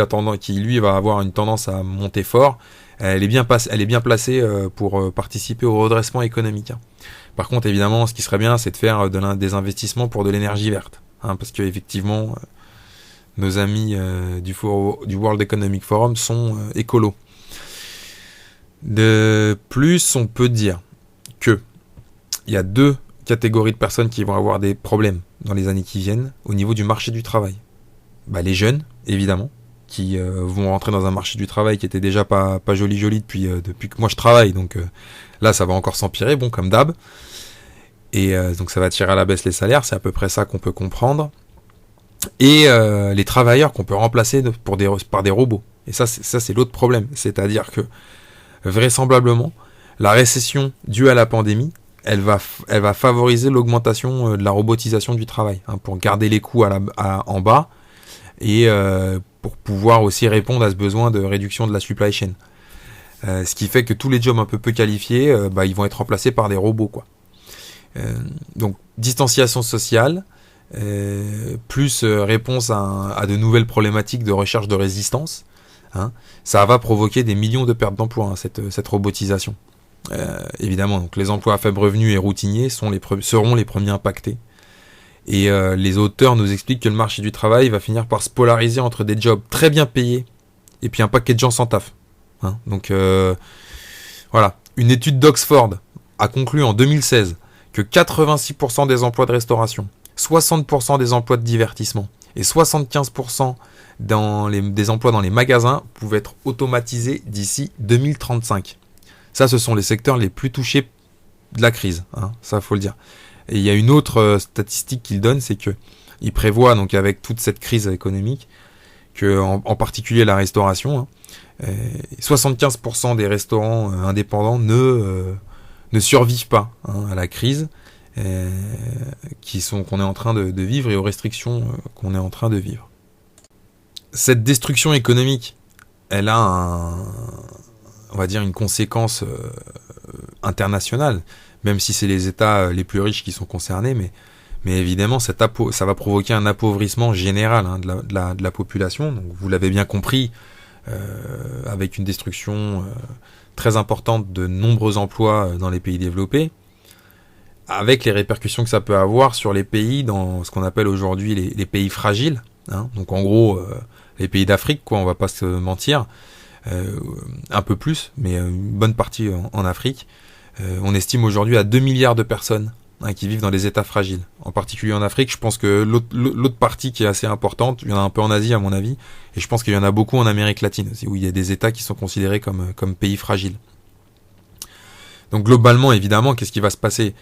va avoir une tendance à monter fort, elle est bien placée pour participer au redressement économique. Hein. Par contre, évidemment, ce qui serait bien, c'est de faire des investissements pour de l'énergie verte, hein, parce que effectivement, nos amis du World Economic Forum sont écolos. De plus, on peut dire que il y a 2 catégories de personnes qui vont avoir des problèmes dans les années qui viennent au niveau du marché du travail. Les jeunes, évidemment, qui vont rentrer dans un marché du travail qui était déjà pas joli depuis que moi je travaille, donc là ça va encore s'empirer, comme d'hab, et donc ça va tirer à la baisse les salaires, c'est à peu près ça qu'on peut comprendre, et les travailleurs qu'on peut remplacer par des robots, et ça c'est l'autre problème, c'est-à-dire que vraisemblablement la récession due à la pandémie, elle va favoriser l'augmentation de la robotisation du travail, hein, pour garder les coûts en bas, et pour pouvoir aussi répondre à ce besoin de réduction de la supply chain. Ce qui fait que tous les jobs un peu qualifiés, ils vont être remplacés par des robots, quoi. Donc distanciation sociale, plus réponse à de nouvelles problématiques de recherche de résistance, hein, ça va provoquer des millions de pertes d'emplois, hein, cette robotisation. Évidemment, donc les emplois à faible revenu et routiniers seront les premiers impactés. Et les auteurs nous expliquent que le marché du travail va finir par se polariser entre des jobs très bien payés et puis un paquet de gens sans taf. Hein. Donc voilà, une étude d'Oxford a conclu en 2016 que 86% des emplois de restauration, 60% des emplois de divertissement et 75% des emplois dans les magasins pouvaient être automatisés d'ici 2035. Ça, ce sont les secteurs les plus touchés de la crise, hein, ça faut le dire. Et il y a une autre statistique qu'il donne, c'est que il prévoit, donc avec toute cette crise économique, que en particulier la restauration, hein, 75% des restaurants indépendants ne survivent pas, hein, à la crise qu'on est en train de vivre et aux restrictions qu'on est en train de vivre. Cette destruction économique, elle a on va dire une conséquence internationale, même si c'est les États les plus riches qui sont concernés, mais évidemment ça va provoquer un appauvrissement général, hein, de la population. Donc, vous l'avez bien compris, avec une destruction très importante de nombreux emplois dans les pays développés, avec les répercussions que ça peut avoir sur les pays dans ce qu'on appelle aujourd'hui les pays fragiles, hein. Donc en gros les pays d'Afrique, quoi, on va pas se mentir, un peu plus, mais une bonne partie en Afrique. On estime aujourd'hui à 2 milliards de personnes, hein, qui vivent dans des états fragiles. En particulier en Afrique, je pense que l'autre partie qui est assez importante, il y en a un peu en Asie à mon avis, et je pense qu'il y en a beaucoup en Amérique latine aussi, où il y a des états qui sont considérés comme pays fragiles. Donc globalement, évidemment, qu'est-ce qui va se passer ?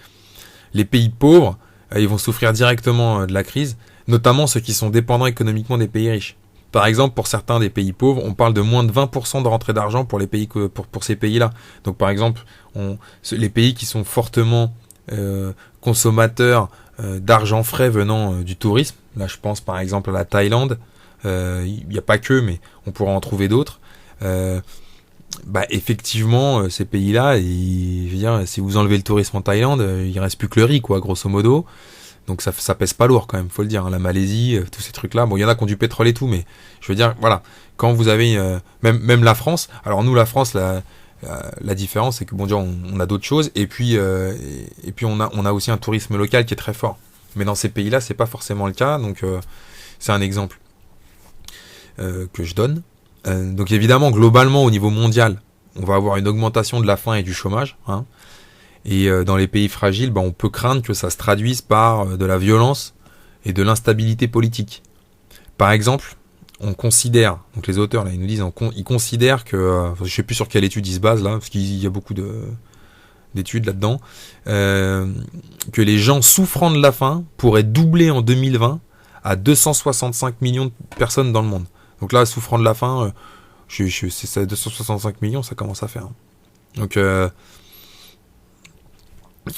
Les pays pauvres, ils vont souffrir directement de la crise, notamment ceux qui sont dépendants économiquement des pays riches. Par exemple, pour certains des pays pauvres, on parle de moins de 20% de rentrée d'argent pour ces pays-là. Donc par exemple, les pays qui sont fortement consommateurs d'argent frais venant du tourisme, là je pense par exemple à la Thaïlande, il n'y a pas que, mais on pourra en trouver d'autres. Effectivement, ces pays-là, je veux dire, si vous enlevez le tourisme en Thaïlande, il reste plus que le riz, quoi, grosso modo. Donc ça pèse pas lourd quand même, faut le dire, hein. La Malaisie, tous ces trucs-là, bon, il y en a qui ont du pétrole et tout, mais je veux dire, voilà, quand vous avez même la France, alors nous la France, la différence c'est que bon, déjà on a d'autres choses, et puis on a aussi un tourisme local qui est très fort. Mais dans ces pays-là, c'est pas forcément le cas, donc c'est un exemple que je donne. Donc évidemment, globalement au niveau mondial, on va avoir une augmentation de la faim et du chômage, hein. Et dans les pays fragiles, on peut craindre que ça se traduise par de la violence et de l'instabilité politique. Par exemple, on considère, donc les auteurs là, ils nous disent, ils considèrent que, je sais plus sur quelle étude ils se basent là, parce qu'il y a beaucoup d'études là-dedans, que les gens souffrant de la faim pourraient doubler en 2020 à 265 millions de personnes dans le monde. Donc là, souffrant de la faim, c'est ça, 265 millions, ça commence à faire. Hein.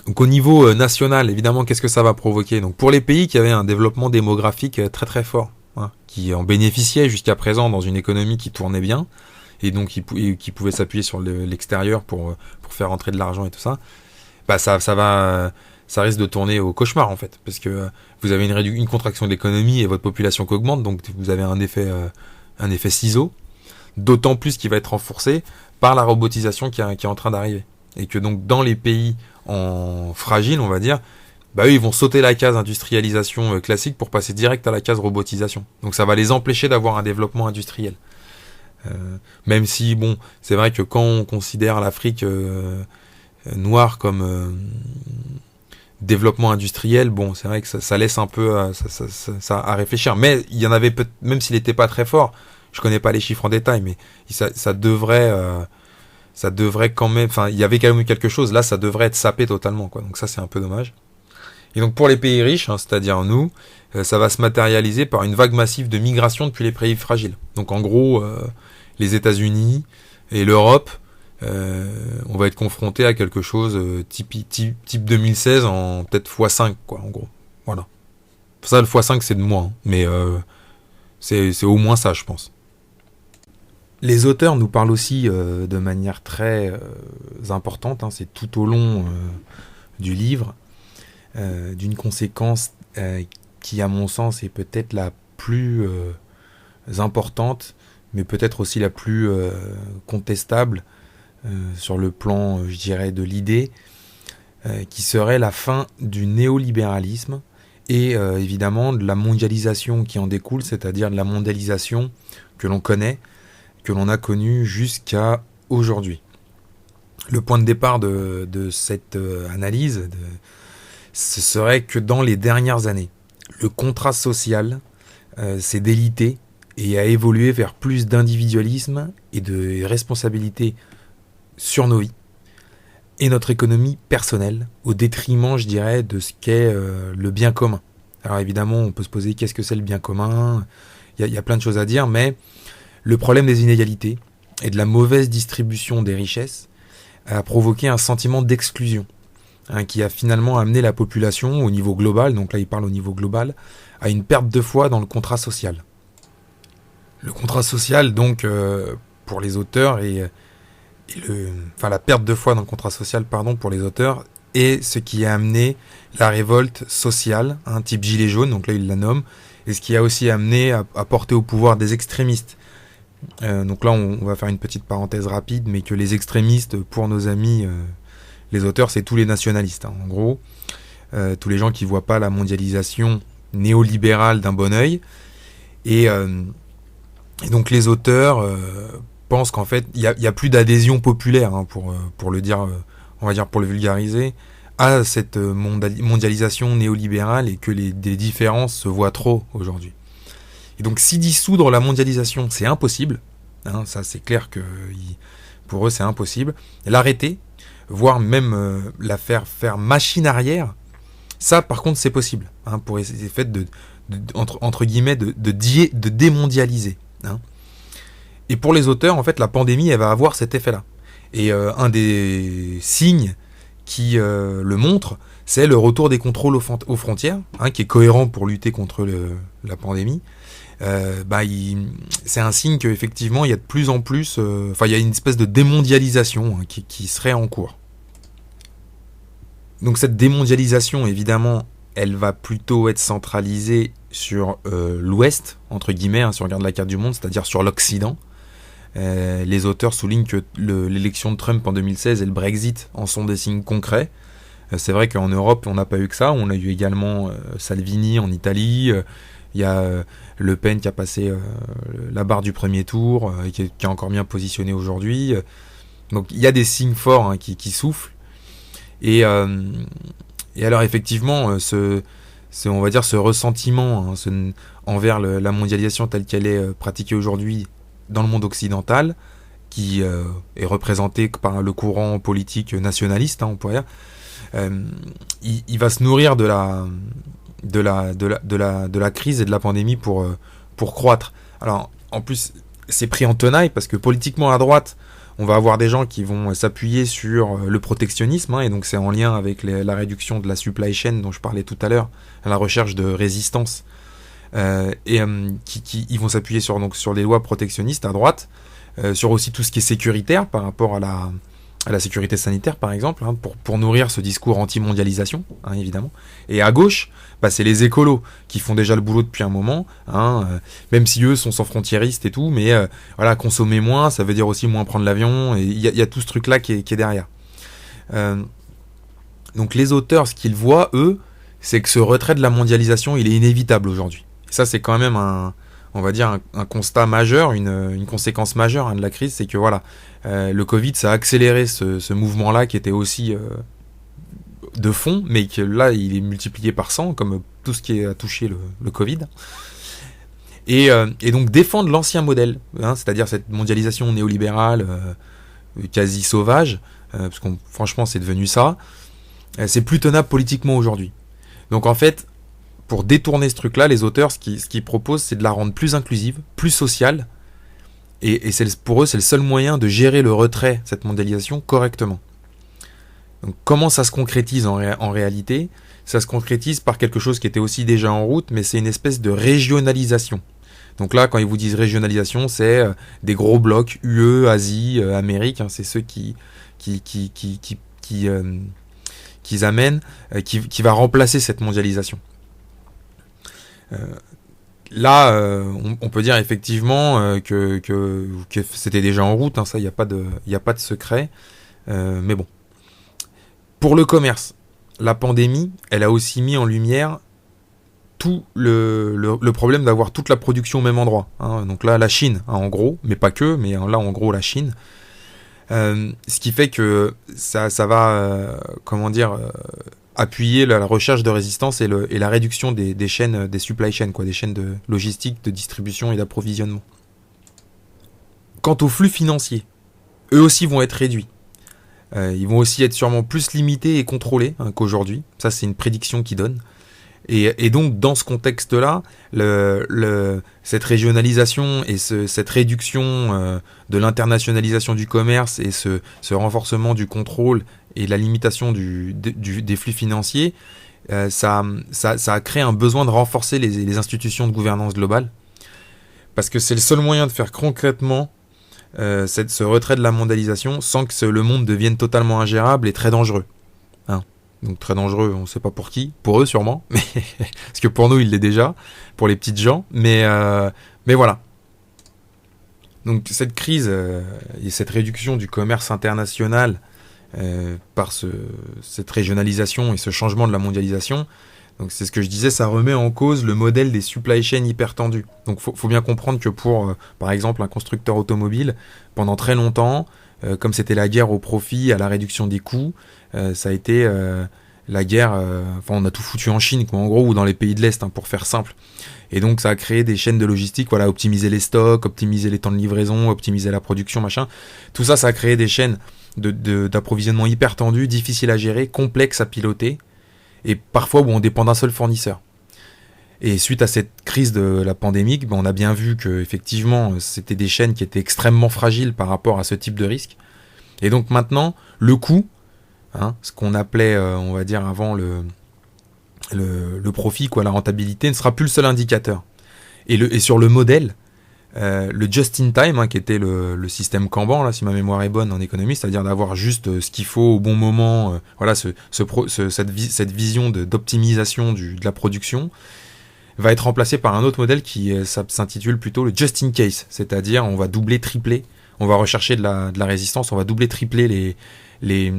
Donc au niveau national, évidemment, qu'est-ce que ça va provoquer? Donc pour les pays qui avaient un développement démographique très très fort, hein, qui en bénéficiaient jusqu'à présent dans une économie qui tournait bien, et donc qui pouvaient s'appuyer sur l'extérieur pour faire rentrer de l'argent et tout ça, bah ça risque de tourner au cauchemar en fait, parce que vous avez une contraction de l'économie et votre population qui augmente, donc vous avez un effet ciseau, d'autant plus qu'il va être renforcé par la robotisation qui est en train d'arriver. Et que donc dans les pays fragiles, on va dire, bah eux ils vont sauter la case industrialisation classique pour passer direct à la case robotisation. Donc ça va les empêcher d'avoir un développement industriel. Même si, bon, c'est vrai que quand on considère l'Afrique noire comme développement industriel, bon, c'est vrai que ça laisse un peu ça à réfléchir. Mais il y en avait même s'il n'était pas très fort, je connais pas les chiffres en détail, mais ça devrait quand même, enfin, il y avait quand même quelque chose. Là, ça devrait être sapé totalement, quoi. Donc ça, c'est un peu dommage. Et donc pour les pays riches, hein, c'est-à-dire nous, ça va se matérialiser par une vague massive de migration depuis les pays fragiles. Donc en gros, les États-Unis et l'Europe, on va être confronté à quelque chose type 2016 en peut-être x5, quoi, en gros. Voilà. Ça, le x5, c'est de moins, hein, mais c'est au moins ça, je pense. Les auteurs nous parlent aussi de manière très importante, hein, c'est tout au long du livre, d'une conséquence qui, à mon sens, est peut-être la plus importante, mais peut-être aussi la plus contestable sur le plan, je dirais, de l'idée, qui serait la fin du néolibéralisme et évidemment de la mondialisation qui en découle, c'est-à-dire de la mondialisation que l'on connaît, que l'on a connue jusqu'à aujourd'hui. Le point de départ de cette analyse, ce serait que dans les dernières années, le contrat social s'est délité et a évolué vers plus d'individualisme et de responsabilité sur nos vies et notre économie personnelle, au détriment, je dirais, de ce qu'est le bien commun. Alors évidemment, on peut se poser qu'est-ce que c'est le bien commun, il y a plein de choses à dire, mais le problème des inégalités et de la mauvaise distribution des richesses a provoqué un sentiment d'exclusion, hein, qui a finalement amené la population au niveau global, donc là il parle au niveau global, à une perte de foi dans le contrat social. Le contrat social, donc, pour les auteurs, la perte de foi dans le contrat social, pardon, pour les auteurs, est ce qui a amené la révolte sociale, hein, type gilet jaune, donc là il la nomme, et ce qui a aussi amené à porter au pouvoir des extrémistes. Donc là on va faire une petite parenthèse rapide, mais que les extrémistes, pour nos amis les auteurs, c'est tous les nationalistes, hein, en gros, tous les gens qui voient pas la mondialisation néolibérale d'un bon œil, et donc les auteurs pensent qu'en fait il y a plus d'adhésion populaire, hein, pour le dire, on va dire pour le vulgariser, à cette mondialisation néolibérale, et que des différences se voient trop aujourd'hui. Et donc si dissoudre la mondialisation c'est impossible, hein, ça c'est clair que pour eux c'est impossible, l'arrêter, voire même la faire machine arrière, ça par contre c'est possible, hein, pour essayer fait entre guillemets de démondialiser, hein. Et pour les auteurs, en fait, la pandémie, elle va avoir cet effet-là. Et un des signes qui le montre, c'est le retour des contrôles aux frontières, hein, qui est cohérent pour lutter contre la pandémie. C'est un signe qu'effectivement, il y a de plus en plus... il y a une espèce de démondialisation, hein, qui serait en cours. Donc cette démondialisation, évidemment, elle va plutôt être centralisée sur l'Ouest, entre guillemets, hein, si on regarde la carte du monde, c'est-à-dire sur l'Occident. Les auteurs soulignent que l'élection de Trump en 2016 et le Brexit en sont des signes concrets. C'est vrai qu'en Europe, on n'a pas eu que ça. On a eu également Salvini en Italie. Il y a Le Pen qui a passé la barre du premier tour, et qui est encore bien positionné aujourd'hui. Donc il y a des signes forts, hein, qui soufflent. Et alors effectivement, on va dire ce ressentiment, hein, envers la mondialisation telle qu'elle est pratiquée aujourd'hui dans le monde occidental, qui est représenté par le courant politique nationaliste, hein, on pourrait dire, il va se nourrir de de la crise et de la pandémie pour croître. Alors, en plus, c'est pris en tenaille parce que politiquement à droite, on va avoir des gens qui vont s'appuyer sur le protectionnisme, hein, et donc c'est en lien avec la réduction de la supply chain dont je parlais tout à l'heure, la recherche de résistance, ils vont s'appuyer sur les lois protectionnistes à droite, sur aussi tout ce qui est sécuritaire par rapport à la sécurité sanitaire par exemple, hein, pour nourrir ce discours anti-mondialisation, hein, évidemment. Et à gauche, c'est les écolos qui font déjà le boulot depuis un moment, hein, même si eux sont sans frontiéristes et tout, mais voilà, consommer moins, ça veut dire aussi moins prendre l'avion, et il y a tout ce truc-là qui est derrière. Donc les auteurs, ce qu'ils voient, eux, c'est que ce retrait de la mondialisation, il est inévitable aujourd'hui. Et ça, c'est quand même on va dire un constat majeur, une conséquence majeure, hein, de la crise, c'est que voilà, le Covid, ça a accéléré ce mouvement-là qui était aussi de fond, mais que là, il est multiplié par 100, comme tout ce qui a touché le Covid. Et donc défendre l'ancien modèle, hein, c'est-à-dire cette mondialisation néolibérale, quasi sauvage, parce que franchement, c'est devenu ça, c'est plus tenable politiquement aujourd'hui. Donc en fait, pour détourner ce truc-là, les auteurs, ce qu'ils proposent, c'est de la rendre plus inclusive, plus sociale, et pour eux, c'est le seul moyen de gérer le retrait, cette mondialisation, correctement. Donc comment ça se concrétise en réalité ? Ça se concrétise par quelque chose qui était aussi déjà en route, mais c'est une espèce de régionalisation. Donc là, quand ils vous disent régionalisation, c'est des gros blocs, UE, Asie, Amérique, hein, c'est ceux qui amènent, qui va remplacer cette mondialisation. Là, on peut dire effectivement que c'était déjà en route, hein, ça, il n'y a pas de secret. Mais bon. Pour le commerce, la pandémie, elle a aussi mis en lumière tout le problème d'avoir toute la production au même endroit, hein. Donc là, la Chine, hein, en gros, mais pas que, mais là, en gros, la Chine. Ce qui fait que ça va, appuyer la recherche de résistance et la réduction des chaînes, des supply chains, des chaînes de logistique, de distribution et d'approvisionnement. Quant aux flux financiers, eux aussi vont être réduits. Ils vont aussi être sûrement plus limités et contrôlés, hein, qu'aujourd'hui. Ça, c'est une prédiction qu'ils donnent. Et donc, dans ce contexte-là, cette régionalisation et cette réduction de l'internationalisation du commerce et ce renforcement du contrôle et la limitation des flux financiers, ça a créé un besoin de renforcer les institutions de gouvernance globale. Parce que c'est le seul moyen de faire concrètement ce retrait de la mondialisation sans que le monde devienne totalement ingérable et très dangereux. Hein. Donc très dangereux, on ne sait pas pour qui, pour eux sûrement, mais parce que pour nous il l'est déjà, pour les petites gens, mais voilà. Donc cette crise et cette réduction du commerce international par cette régionalisation et ce changement de la mondialisation, donc c'est ce que je disais, ça remet en cause le modèle des supply chains hyper tendus. Donc faut bien comprendre que pour, par exemple, un constructeur automobile, pendant très longtemps, comme c'était la guerre au profit, à la réduction des coûts, ça a été la guerre, on a tout foutu en Chine, quoi, en gros, ou dans les pays de l'Est, hein, pour faire simple. Et donc ça a créé des chaînes de logistique, voilà, optimiser les stocks, optimiser les temps de livraison, optimiser la production, machin. Tout ça, ça a créé des chaînes d'approvisionnement hyper tendues, difficiles à gérer, complexes à piloter, et parfois où on dépend d'un seul fournisseur. Et suite à cette crise de la pandémie, on a bien vu que effectivement c'était des chaînes qui étaient extrêmement fragiles par rapport à ce type de risque. Et donc maintenant, le coût, hein, ce qu'on appelait, on va dire avant le profit, la rentabilité, ne sera plus le seul indicateur. Et sur le modèle, le just-in-time, hein, qui était le système Kanban, là, si ma mémoire est bonne en économie, c'est-à-dire d'avoir juste ce qu'il faut au bon moment, voilà, cette vision d'optimisation de la production, va être remplacé par un autre modèle qui s'intitule plutôt le just-in-case, c'est-à-dire on va doubler, tripler, on va rechercher de la résistance, on va doubler, tripler les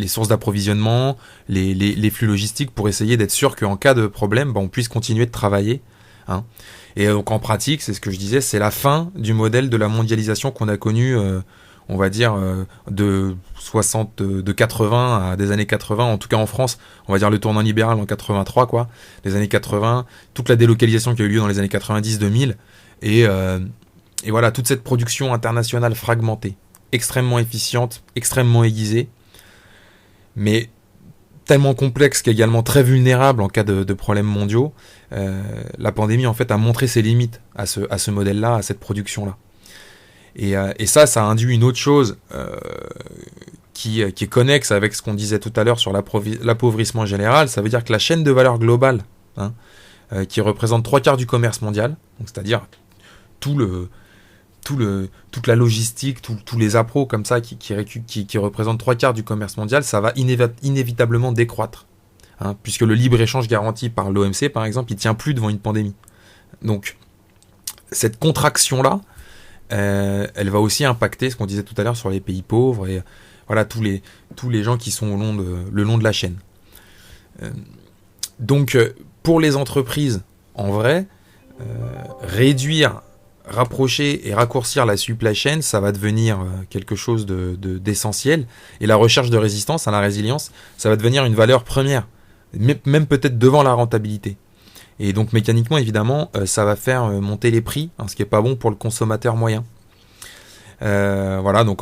sources d'approvisionnement, les flux logistiques pour essayer d'être sûr qu'en cas de problème, on puisse continuer de travailler. Hein. Et donc en pratique, c'est ce que je disais, c'est la fin du modèle de la mondialisation qu'on a connu, on va dire, de 80 à des années 80, en tout cas en France, on va dire le tournant libéral en 83, quoi, les années 80, toute la délocalisation qui a eu lieu dans les années 90-2000, et voilà, toute cette production internationale fragmentée, extrêmement efficiente, extrêmement aiguisée, mais tellement complexe qu'également très vulnérable en cas de problèmes mondiaux, la pandémie en fait a montré ses limites à ce modèle-là, à cette production-là. Et ça a induit une autre chose qui est connexe avec ce qu'on disait tout à l'heure sur l'appauvrissement général. Ça veut dire que la chaîne de valeur globale, qui représente 3/4 du commerce mondial, donc c'est-à-dire toute la logistique, tous les appros comme ça qui représentent 3/4 du commerce mondial, ça va inévitablement décroître. Puisque le libre-échange garanti par l'OMC, par exemple, il ne tient plus devant une pandémie. Donc, cette contraction-là, elle va aussi impacter ce qu'on disait tout à l'heure sur les pays pauvres et voilà, tous les gens qui sont le long de la chaîne. Donc, pour les entreprises, en vrai, réduire, rapprocher et raccourcir la supply chain, ça va devenir quelque chose d'essentiel. Et la recherche de résistance, la résilience, ça va devenir une valeur première, même peut-être devant la rentabilité. Et donc mécaniquement, évidemment, ça va faire monter les prix, ce qui n'est pas bon pour le consommateur moyen. Voilà, donc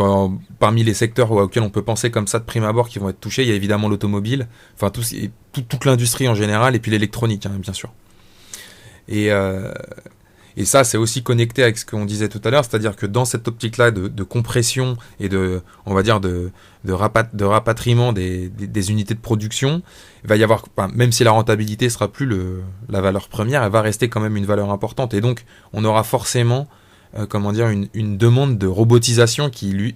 parmi les secteurs auxquels on peut penser comme ça de prime abord qui vont être touchés, il y a évidemment l'automobile, enfin toute l'industrie en général, et puis l'électronique, bien sûr. Et ça, c'est aussi connecté avec ce qu'on disait tout à l'heure, c'est-à-dire que dans cette optique-là de compression et de rapatriement des unités de production, il va y avoir, même si la rentabilité sera plus la valeur première, elle va rester quand même une valeur importante. Et donc, on aura forcément, une demande de robotisation qui, lui,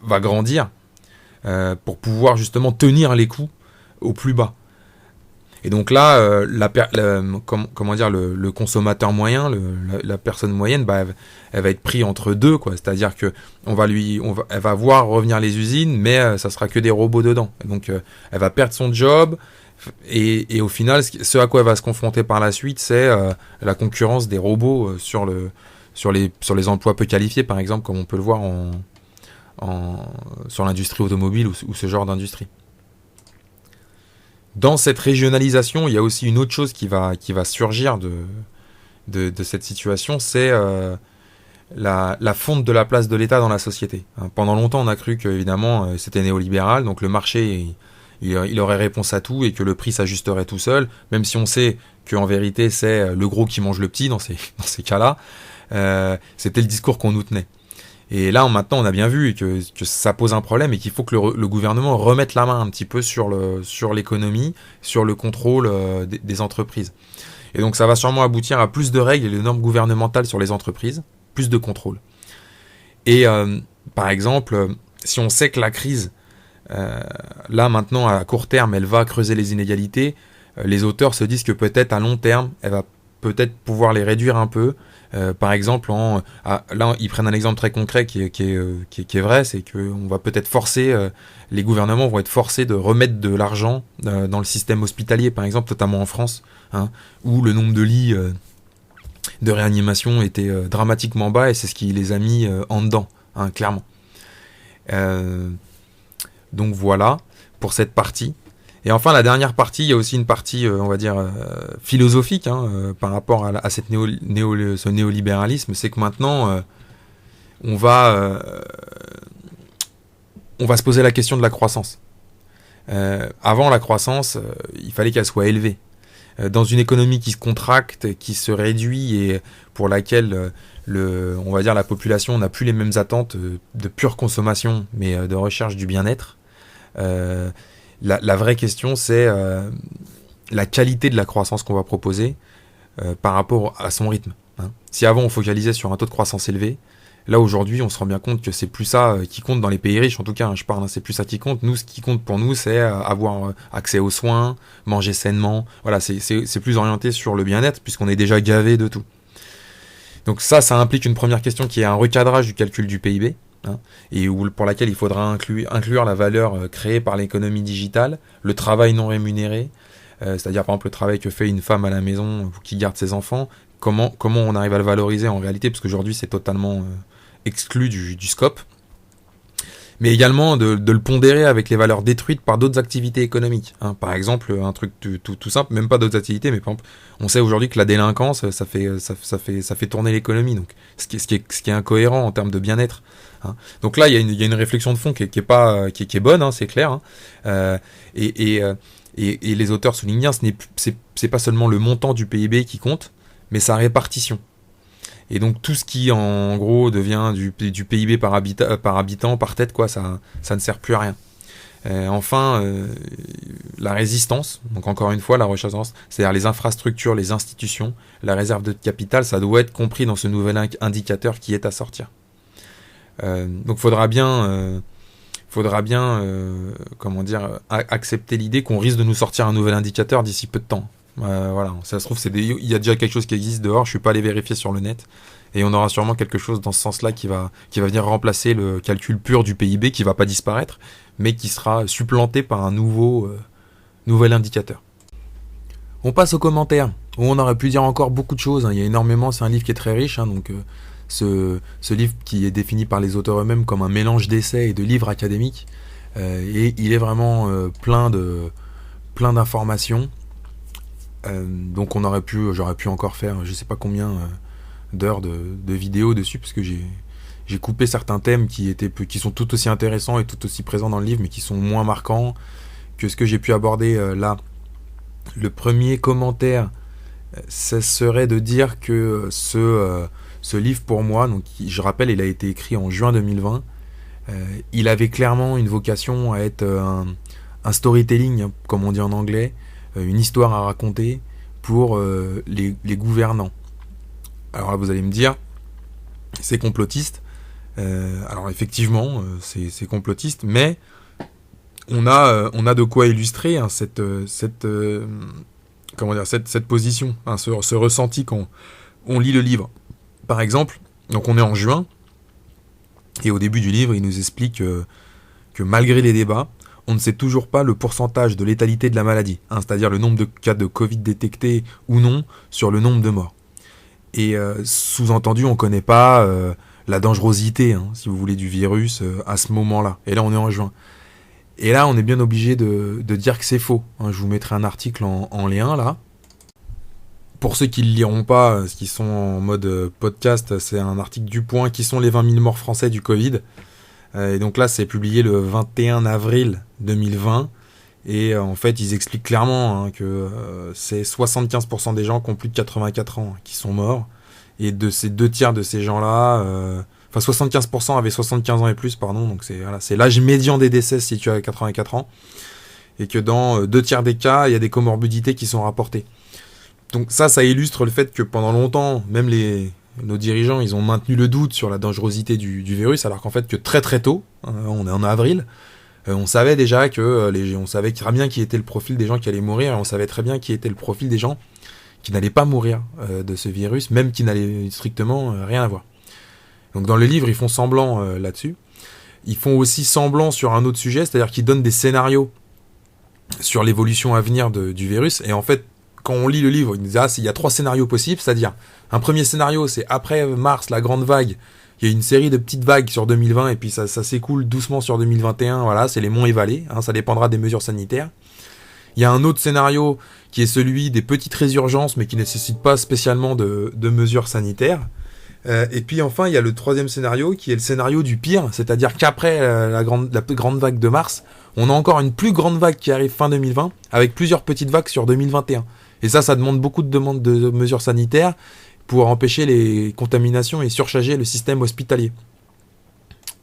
va grandir pour pouvoir justement tenir les coûts au plus bas. Et donc là, le consommateur moyen, la personne moyenne, elle va être pris entre deux, quoi. C'est-à-dire que elle va voir revenir les usines, mais ça sera que des robots dedans. Et donc, elle va perdre son job. Et au final, ce à quoi elle va se confronter par la suite, c'est la concurrence des robots sur les emplois peu qualifiés, par exemple, comme on peut le voir sur l'industrie automobile ou ce genre d'industrie. Dans cette régionalisation, il y a aussi une autre chose qui va surgir de cette situation, c'est la fonte de la place de l'État dans la société. Pendant longtemps, on a cru que évidemment c'était néolibéral, donc le marché il aurait réponse à tout et que le prix s'ajusterait tout seul, même si on sait qu'en vérité c'est le gros qui mange le petit dans ces cas-là. C'était le discours qu'on nous tenait. Et là, maintenant, on a bien vu que ça pose un problème et qu'il faut que le gouvernement remette la main un petit peu sur l'économie, sur le contrôle des entreprises. Et donc, ça va sûrement aboutir à plus de règles et de normes gouvernementales sur les entreprises, plus de contrôle. Et par exemple, si on sait que la crise, là, maintenant, à court terme, elle va creuser les inégalités, les auteurs se disent que peut-être à long terme, elle va peut-être pouvoir les réduire un peu. Par exemple, là, ils prennent un exemple très concret qui est vrai, c'est qu'on va peut-être forcer, les gouvernements vont être forcés de remettre de l'argent dans le système hospitalier, par exemple, notamment en France, où le nombre de lits de réanimation était dramatiquement bas, et c'est ce qui les a mis en dedans, clairement. Donc voilà, pour cette partie. Et enfin, la dernière partie, il y a aussi une partie, on va dire, philosophique par rapport à ce néolibéralisme. C'est que maintenant, on va se poser la question de la croissance. Avant, la croissance, il fallait qu'elle soit élevée. Dans une économie qui se contracte, qui se réduit et pour laquelle, on va dire, la population n'a plus les mêmes attentes de pure consommation, mais de recherche du bien-être, la vraie question, c'est la qualité de la croissance qu'on va proposer par rapport à son rythme. Si avant, on focalisait sur un taux de croissance élevé, là, aujourd'hui, on se rend bien compte que c'est plus ça qui compte dans les pays riches, en tout cas, je parle, c'est plus ça qui compte. Nous, ce qui compte pour nous, c'est avoir accès aux soins, manger sainement. Voilà, c'est plus orienté sur le bien-être, puisqu'on est déjà gavé de tout. Donc ça implique une première question qui est un recadrage du calcul du PIB. Et pour laquelle il faudra inclure la valeur créée par l'économie digitale, le travail non rémunéré, c'est-à-dire par exemple le travail que fait une femme à la maison qui garde ses enfants, comment on arrive à le valoriser en réalité, parce qu'aujourd'hui c'est totalement exclu du scope, mais également de le pondérer avec les valeurs détruites par d'autres activités économiques. Par exemple, un truc tout simple, même pas d'autres activités, mais par exemple, on sait aujourd'hui que la délinquance, ça fait tourner l'économie, donc ce qui est incohérent en termes de bien-être. Donc là, il y a une réflexion de fond qui est bonne, c'est clair. Et Et les auteurs soulignent bien, c'est pas seulement le montant du PIB qui compte, mais sa répartition. Et donc tout ce qui en gros devient du PIB par habitant, par tête, quoi, ça ne sert plus à rien. Enfin, la résistance, donc encore une fois la recherche, c'est-à-dire les infrastructures, les institutions, la réserve de capital, ça doit être compris dans ce nouvel indicateur qui est à sortir. Donc faudra bien comment dire, accepter l'idée qu'on risque de nous sortir un nouvel indicateur d'ici peu de temps. Voilà, ça se trouve, il y a déjà quelque chose qui existe dehors, je suis pas allé vérifier sur le net, et on aura sûrement quelque chose dans ce sens-là qui va venir remplacer le calcul pur du PIB, qui va pas disparaître, mais qui sera supplanté par un nouvel indicateur. On passe aux commentaires, où on aurait pu dire encore beaucoup de choses, hein. Il y a énormément, c'est un livre qui est très riche, hein, donc ce livre qui est défini par les auteurs eux-mêmes comme un mélange d'essais et de livres académiques, et il est vraiment plein d'informations. Donc j'aurais pu encore faire je sais pas combien d'heures de vidéos dessus, parce que j'ai coupé certains thèmes qui sont tout aussi intéressants et tout aussi présents dans le livre, mais qui sont moins marquants que ce que j'ai pu aborder là. Le premier commentaire, ça serait de dire que ce livre, pour moi, donc je rappelle, il a été écrit en juin 2020, il avait clairement une vocation à être un storytelling, hein, comme on dit en anglais, une histoire à raconter pour les gouvernants. Alors là, vous allez me dire, c'est complotiste. Alors effectivement, c'est complotiste, mais on a de quoi illustrer, hein, cette position, hein, ce ressenti quand on lit le livre. Par exemple, donc on est en juin, et au début du livre, il nous explique que malgré les débats, on ne sait toujours pas le pourcentage de létalité de la maladie, hein, c'est-à-dire le nombre de cas de Covid détectés ou non sur le nombre de morts. Et sous-entendu, on ne connaît pas la dangerosité, hein, si vous voulez, du virus à ce moment-là. Et là, on est en juin. Et là, on est bien obligé de dire que c'est faux, hein. Je vous mettrai un article en lien, là. Pour ceux qui ne le liront pas, qui sont en mode podcast, c'est un article du Point, qui sont les 20 000 morts français du Covid. Et donc là, c'est publié le 21 avril 2020. Et en fait, ils expliquent clairement, hein, que c'est 75% des gens qui ont plus de 84 ans qui sont morts. Et de ces 2/3 de ces gens-là, 75% avaient 75 ans et plus, pardon. Donc c'est l'âge médian des décès situé à 84 ans. Et que dans 2/3 des cas, il y a des comorbidités qui sont rapportées. Donc ça illustre le fait que pendant longtemps, même nos dirigeants, ils ont maintenu le doute sur la dangerosité du virus, alors qu'en fait que très très tôt, on est en avril, on savait déjà on savait très bien qui était le profil des gens qui allaient mourir, et on savait très bien qui était le profil des gens qui n'allaient pas mourir de ce virus, même qui n'allaient strictement rien avoir. Donc dans le livre, ils font semblant là-dessus. Ils font aussi semblant sur un autre sujet, c'est-à-dire qu'ils donnent des scénarios sur l'évolution à venir du virus, et en fait, quand on lit le livre, il nous dit il y a 3 scénarios possibles, c'est-à-dire un premier scénario, c'est après mars, la grande vague, il y a une série de petites vagues sur 2020 et puis ça s'écoule doucement sur 2021, voilà, c'est les monts et vallées, hein, ça dépendra des mesures sanitaires. Il y a un autre scénario qui est celui des petites résurgences mais qui ne nécessite pas spécialement de mesures sanitaires. Et puis enfin, il y a le 3e scénario qui est le scénario du pire, c'est-à-dire qu'après la grande vague de mars, on a encore une plus grande vague qui arrive fin 2020 avec plusieurs petites vagues sur 2021. Et ça demande beaucoup de mesures sanitaires pour empêcher les contaminations et surcharger le système hospitalier.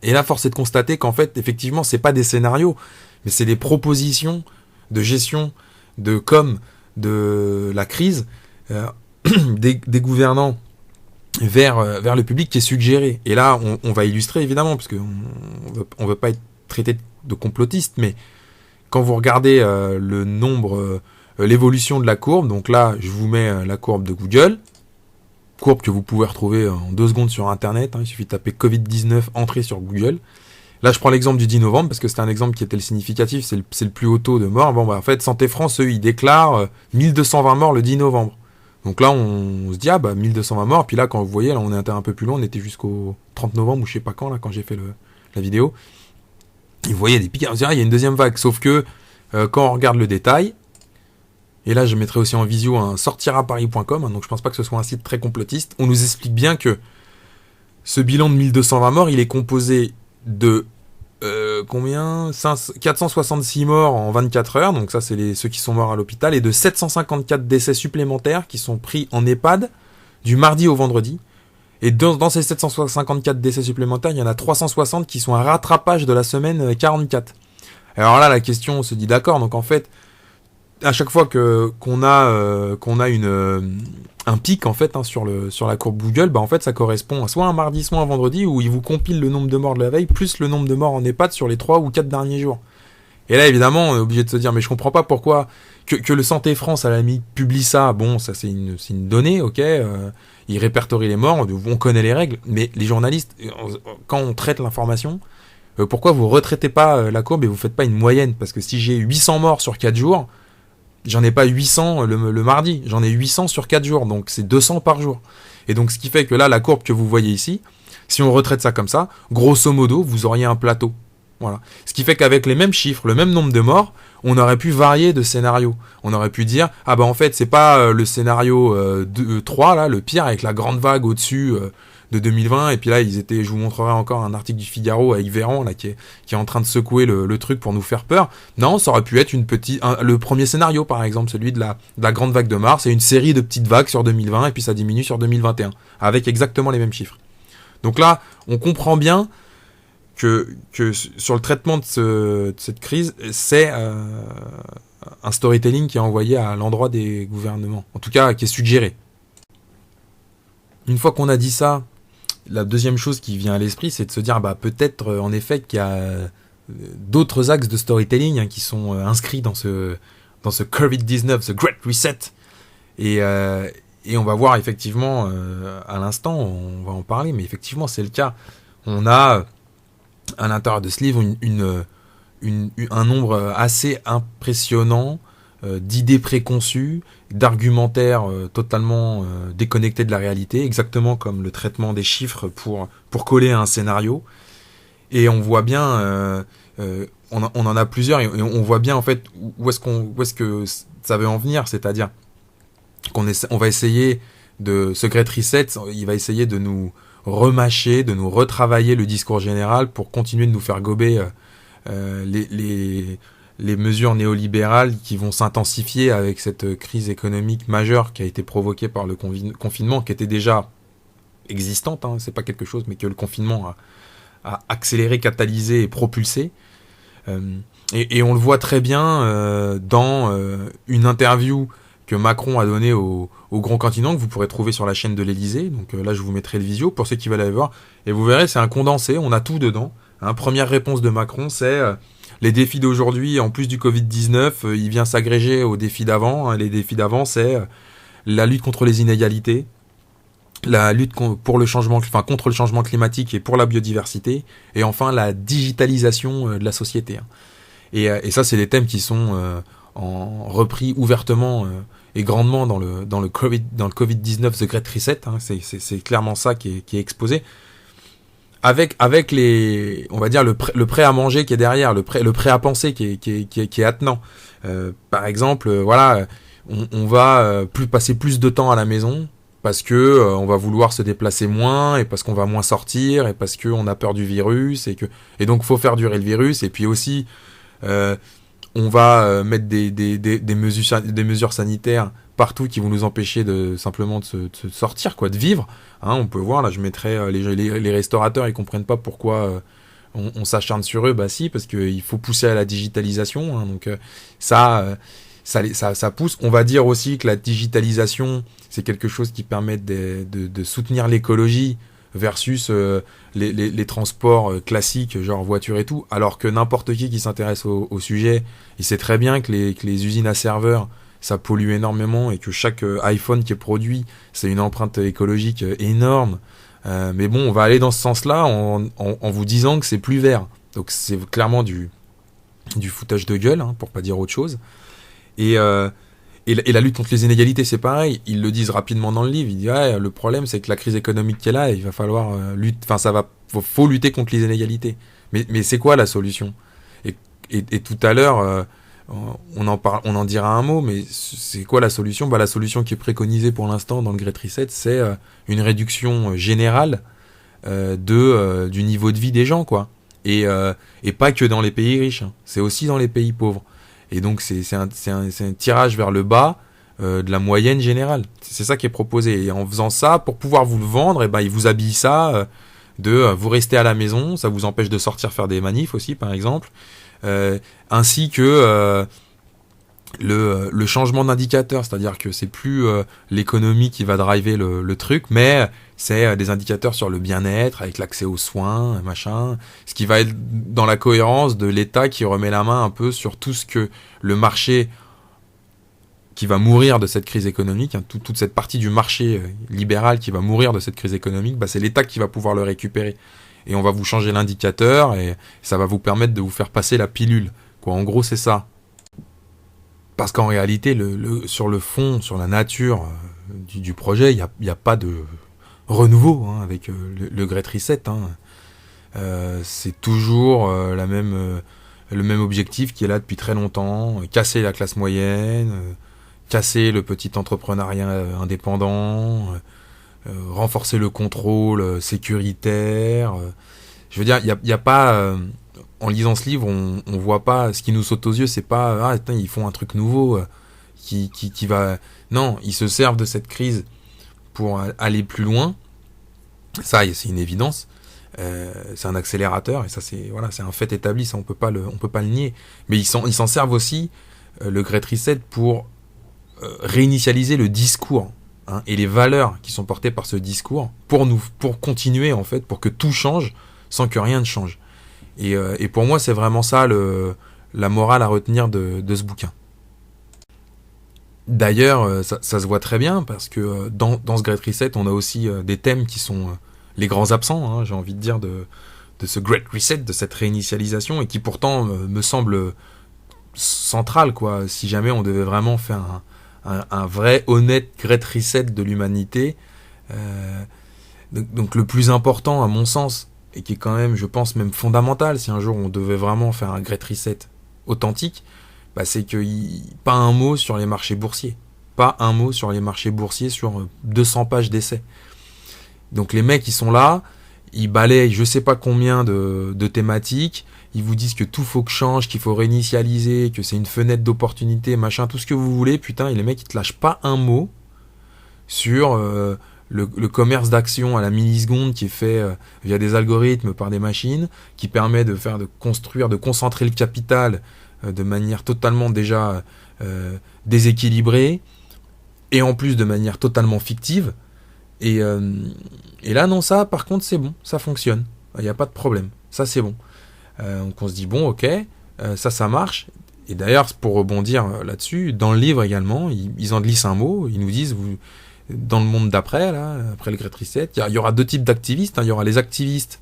Et là, force est de constater qu'en fait, effectivement, c'est pas des scénarios, mais c'est des propositions de gestion, de la crise, des gouvernants vers le public qui est suggéré. Et là, on va illustrer, évidemment, parce qu'on veut pas être traité de complotiste, mais quand vous regardez le nombre... l'évolution de la courbe, donc là je vous mets la courbe de Google, courbe que vous pouvez retrouver en 2 secondes sur internet, hein, il suffit de taper Covid-19, entrer sur Google. Là je prends l'exemple du 10 novembre parce que c'était un exemple qui était le significatif, c'est le plus haut taux de mort. Bon en fait Santé France, eux, ils déclarent 1220 morts le 10 novembre. Donc là on se dit 1220 morts, puis là quand vous voyez, là on est un peu plus loin, on était jusqu'au 30 novembre ou je sais pas quand, là quand j'ai fait la vidéo. Et vous voyez des pics, on se dit il y a une deuxième vague, sauf que quand on regarde le détail, et là je mettrai aussi en visio un sortiraparis.com, hein, donc je pense pas que ce soit un site très complotiste, on nous explique bien que ce bilan de 1220 morts, il est composé de combien 466 morts en 24 heures, donc ça c'est ceux qui sont morts à l'hôpital, et de 754 décès supplémentaires qui sont pris en EHPAD du mardi au vendredi. Et dans ces 754 décès supplémentaires, il y en a 360 qui sont un rattrapage de la semaine 44. Alors là, la question, on se dit d'accord, donc en fait, à chaque fois qu'on a un pic en fait sur la courbe Google, bah en fait ça correspond à soit un mardi, soit un vendredi où il vous compile le nombre de morts de la veille plus le nombre de morts en EHPAD sur les 3 ou 4 derniers jours. Et là évidemment on est obligé de se dire mais je comprends pas pourquoi que le Santé France à la limite publie ça, bon ça c'est une donnée, ok, il répertorie les morts, on connaît les règles, mais les journalistes quand on traite l'information, pourquoi vous retraitez pas la courbe et vous faites pas une moyenne, parce que si j'ai 800 morts sur 4 jours, j'en ai pas 800 le mardi, j'en ai 800 sur 4 jours, donc c'est 200 par jour. Et donc ce qui fait que là, la courbe que vous voyez ici, si on retraite ça comme ça, grosso modo, vous auriez un plateau. Voilà. Ce qui fait qu'avec les mêmes chiffres, le même nombre de morts, on aurait pu varier de scénario. On aurait pu dire, ah bah en fait, c'est pas le scénario 3, là, le pire, avec la grande vague au-dessus de 2020, et puis là, je vous montrerai encore un article du Figaro avec Véran, là, qui est en train de secouer le truc pour nous faire peur. Non, ça aurait pu être le premier scénario, par exemple, celui de la grande vague de mars, et une série de petites vagues sur 2020, et puis ça diminue sur 2021, avec exactement les mêmes chiffres. Donc là, on comprend bien que sur le traitement de cette crise, c'est un storytelling qui est envoyé à l'endroit des gouvernements, en tout cas qui est suggéré. Une fois qu'on a dit ça, la deuxième chose qui vient à l'esprit, c'est de se dire peut-être en effet qu'il y a d'autres axes de storytelling qui sont inscrits dans ce Covid-19, ce Great Reset, et on va voir effectivement à l'instant, on va en parler, mais effectivement c'est le cas. On a à l'intérieur de ce livre un nombre assez impressionnant d'idées préconçues, d'argumentaires totalement déconnectés de la réalité, exactement comme le traitement des chiffres pour coller à un scénario. Et on voit bien, on en a plusieurs, et on voit bien en fait où est-ce que ça veut en venir, c'est-à-dire on va essayer ce Great Reset, il va essayer de nous remâcher, de nous retravailler le discours général pour continuer de nous faire gober les mesures néolibérales qui vont s'intensifier avec cette crise économique majeure qui a été provoquée par le confinement, qui était déjà existante, hein, c'est pas quelque chose, mais que le confinement a accéléré, catalysé et propulsé. Et on le voit très bien dans une interview que Macron a donnée au Grand Continent, que vous pourrez trouver sur la chaîne de l'Elysée. Donc là, je vous mettrai le visio pour ceux qui veulent aller voir. Et vous verrez, c'est un condensé, on a tout dedans. Première réponse de Macron, c'est les défis d'aujourd'hui, en plus du Covid-19, il vient s'agréger aux défis d'avant. Les défis d'avant, c'est la lutte contre les inégalités, la lutte contre le changement climatique et pour la biodiversité, et enfin la digitalisation de la société. Et ça, c'est des thèmes qui sont repris ouvertement et grandement dans le Covid-19, The Great Reset. C'est clairement ça qui est exposé. Avec on va dire le prêt à manger qui est derrière, le prêt à penser qui est attenant. Par exemple, on va passer plus de temps à la maison parce que on va vouloir se déplacer moins, et parce qu'on va moins sortir, et parce que on a peur du virus, et donc faut faire durer le virus. Et puis aussi on va mettre des mesures sanitaires partout qui vont nous empêcher simplement de se sortir, de vivre. On peut voir, là je mettrai les restaurateurs, ils comprennent pas pourquoi on s'acharne sur eux. Bah si, parce qu'il faut pousser à la digitalisation, donc ça pousse. On va dire aussi que la digitalisation, c'est quelque chose qui permet de soutenir l'écologie versus les transports classiques, genre voiture et tout, alors que n'importe qui s'intéresse au sujet, il sait très bien que les usines à serveurs, ça pollue énormément, et que chaque iPhone qui est produit, c'est une empreinte écologique énorme. Mais bon, on va aller dans ce sens-là en vous disant que c'est plus vert. Donc c'est clairement du foutage de gueule, pour pas dire autre chose. Et la lutte contre les inégalités, c'est pareil. Ils le disent rapidement dans le livre. Ils disent le problème, c'est que la crise économique qui est là, il va falloir faut lutter contre les inégalités. Mais c'est quoi la solution ? Et tout à l'heure, on en dira un mot, mais c'est quoi la solution ? La solution qui est préconisée pour l'instant dans le Great Reset, c'est une réduction générale du niveau de vie des gens, Et pas que dans les pays riches, hein. C'est aussi dans les pays pauvres. Et donc c'est un tirage vers le bas de la moyenne générale. C'est ça qui est proposé. Et en faisant ça, pour pouvoir vous le vendre, et ben ils vous habillent ça vous restez à la maison, ça vous empêche de sortir faire des manifs aussi, par exemple, ainsi que le changement d'indicateur, c'est-à-dire que c'est plus l'économie qui va driver le truc, mais c'est des indicateurs sur le bien-être, avec l'accès aux soins, machin, ce qui va être dans la cohérence de l'État qui remet la main un peu sur tout ce que le marché qui va mourir de cette crise économique, hein, toute cette partie du marché libéral qui va mourir de cette crise économique, bah, c'est l'État qui va pouvoir le récupérer. Et on va vous changer l'indicateur et ça va vous permettre de vous faire passer la pilule. Quoi, en gros, c'est ça. Parce qu'en réalité, sur le fond, sur la nature du projet, il n'y a pas de renouveau hein, avec le Great Reset. Hein. C'est toujours le même objectif qui est là depuis très longtemps, casser la classe moyenne, casser le petit entrepreneuriat indépendant, renforcer le contrôle sécuritaire. Je veux dire, il y a pas... en lisant ce livre, on voit pas... Ce qui nous saute aux yeux, c'est pas... Ah, attends, ils font un truc nouveau qui va... Non, ils se servent de cette crise pour aller plus loin. Ça, c'est une évidence. C'est un accélérateur, et ça, c'est un fait établi, ça, on peut pas le nier. Mais ils s'en servent aussi, le Great Reset, pour réinitialiser le discours hein, et les valeurs qui sont portées par ce discours pour continuer en fait, pour que tout change sans que rien ne change. Et pour moi, c'est vraiment ça la morale à retenir de ce bouquin. D'ailleurs, ça se voit très bien parce que dans ce Great Reset, on a aussi des thèmes qui sont les grands absents, hein, j'ai envie de dire, de ce Great Reset, de cette réinitialisation, et qui pourtant me semble central, quoi, si jamais on devait vraiment faire un vrai, honnête Great Reset de l'humanité. Donc le plus important, à mon sens, et qui est quand même, je pense, même fondamental, si un jour on devait vraiment faire un Great Reset authentique, bah, c'est que pas un mot sur les marchés boursiers. Pas un mot sur les marchés boursiers sur 200 pages d'essais. Donc les mecs, ils sont là, ils balayent je sais pas combien de thématiques, ils vous disent que tout faut que change, qu'il faut réinitialiser, que c'est une fenêtre d'opportunité, machin, tout ce que vous voulez, putain, et les mecs, ils te lâchent pas un mot sur le commerce d'actions à la milliseconde qui est fait via des algorithmes par des machines, qui permet de concentrer le capital de manière totalement déjà déséquilibrée, et en plus de manière totalement fictive. Et là, non, ça, par contre, c'est bon, ça fonctionne. Il n'y a pas de problème. Ça, c'est bon. Donc, on se dit, bon, ok, ça marche. Et d'ailleurs, pour rebondir là-dessus, dans le livre également, ils en glissent un mot. Ils nous disent, dans le monde d'après, là, après le Great Reset, il y aura deux types d'activistes. Hein. Il y aura les activistes,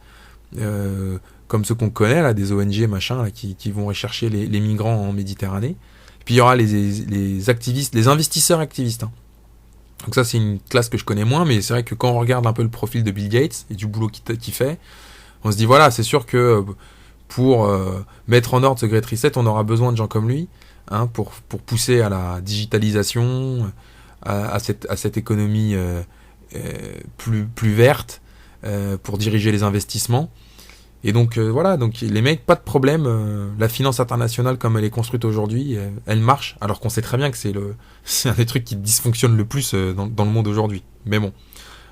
comme ceux qu'on connaît, là, des ONG, machin, là, qui vont rechercher les migrants en Méditerranée. Puis, il y aura les activistes, les investisseurs activistes, hein. Donc ça, c'est une classe que je connais moins, mais c'est vrai que quand on regarde un peu le profil de Bill Gates et du boulot qu'il fait, on se dit, voilà, c'est sûr que pour mettre en ordre ce Great Reset, on aura besoin de gens comme lui, hein, pour pousser à la digitalisation, à cette économie plus verte, pour diriger les investissements. Et donc voilà, donc les mecs, pas de problème, la finance internationale comme elle est construite aujourd'hui, elle marche, alors qu'on sait très bien que c'est un des trucs qui dysfonctionne le plus dans le monde aujourd'hui. Mais bon,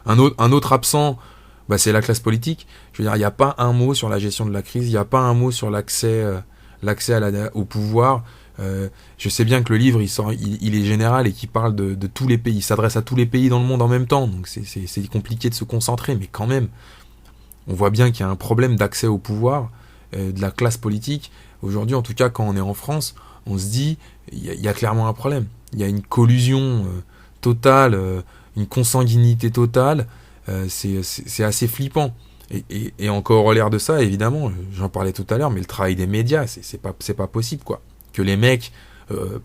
un autre absent, bah, c'est la classe politique. Je veux dire, il n'y a pas un mot sur la gestion de la crise, il n'y a pas un mot sur l'accès au pouvoir. Je sais bien que le livre il est général et qu'il parle de tous les pays, il s'adresse à tous les pays dans le monde en même temps, donc c'est compliqué de se concentrer, mais quand même, on voit bien qu'il y a un problème d'accès au pouvoir de la classe politique. Aujourd'hui, en tout cas, quand on est en France, on se dit, il y a clairement un problème. Il y a une collusion totale, une consanguinité totale. C'est assez flippant. Et en corollaire de ça, évidemment, j'en parlais tout à l'heure, mais le travail des médias, c'est pas possible, quoi. Que les mecs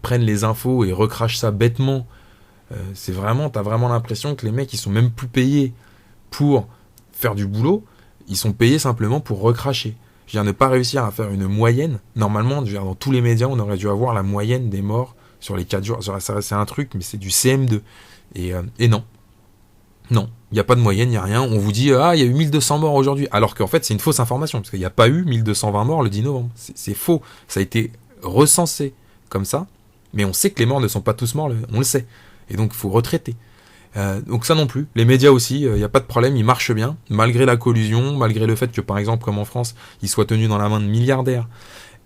prennent les infos et recrachent ça bêtement. T'as vraiment l'impression que les mecs, ils sont même plus payés pour faire du boulot. Ils sont payés simplement pour recracher. Je veux dire, ne pas réussir à faire une moyenne. Normalement, je veux dire, dans tous les médias, on aurait dû avoir la moyenne des morts sur les 4 jours. C'est un truc, mais c'est du CM2. Et non. Non. Il n'y a pas de moyenne, il n'y a rien. On vous dit, ah, il y a eu 1200 morts aujourd'hui. Alors qu'en fait, c'est une fausse information, parce qu'il n'y a pas eu 1220 morts le 10 novembre. C'est faux. Ça a été recensé comme ça, mais on sait que les morts ne sont pas tous morts, on le sait. Et donc, il faut retraiter. Donc ça non plus. Les médias aussi, il n'y a pas de problème, ils marchent bien, malgré la collusion, malgré le fait que, par exemple, comme en France, ils soient tenus dans la main de milliardaires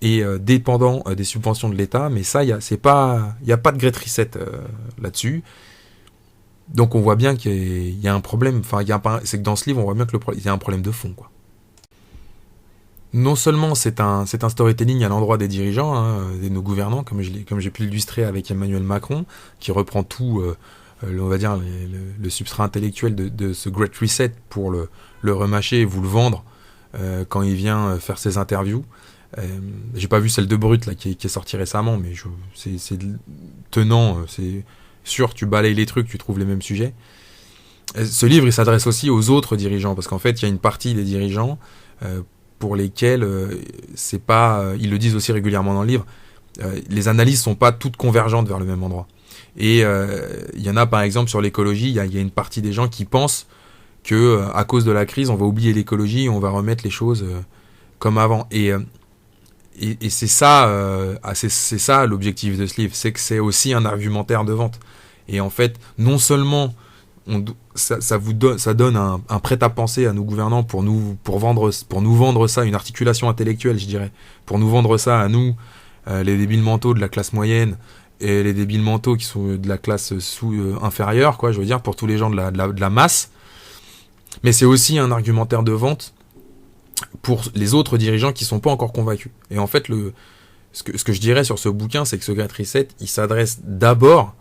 et dépendants des subventions de l'État. Mais ça, il n'y a pas de Great Reset là-dessus. Donc on voit bien qu'il y a un problème. Enfin, c'est que dans ce livre, on voit bien qu'il y a un problème de fond, quoi. Non seulement c'est un storytelling à l'endroit des dirigeants, de nos gouvernants, comme j'ai pu l'illustrer avec Emmanuel Macron, qui reprend tout, on va dire, le substrat intellectuel de ce Great Reset pour le remâcher et vous le vendre quand il vient faire ses interviews. J'ai pas vu celle de Brut là, qui est sortie récemment, mais c'est tenant, c'est sûr, tu balayes les trucs, tu trouves les mêmes sujets. Ce livre, il s'adresse aussi aux autres dirigeants, parce qu'en fait, il y a une partie des dirigeants pour lesquels c'est pas, ils le disent aussi régulièrement dans le livre, les analyses sont pas toutes convergentes vers le même endroit. Et il y en a par exemple sur l'écologie, il y a une partie des gens qui pensent que à cause de la crise, on va oublier l'écologie et on va remettre les choses comme avant. Et c'est ça, c'est ça l'objectif de ce livre, c'est que c'est aussi un argumentaire de vente. Et en fait, non seulement ça donne un prêt-à-penser à nos gouvernants pour nous vendre ça, une articulation intellectuelle, je dirais, pour nous vendre ça à nous, les débiles mentaux de la classe moyenne et les débiles mentaux qui sont de la classe inférieure, quoi, je veux dire, pour tous les gens de la masse. Mais c'est aussi un argumentaire de vente pour les autres dirigeants qui sont pas encore convaincus. Et en fait, ce que je dirais sur ce bouquin, c'est que ce Great Reset, il s'adresse d'abord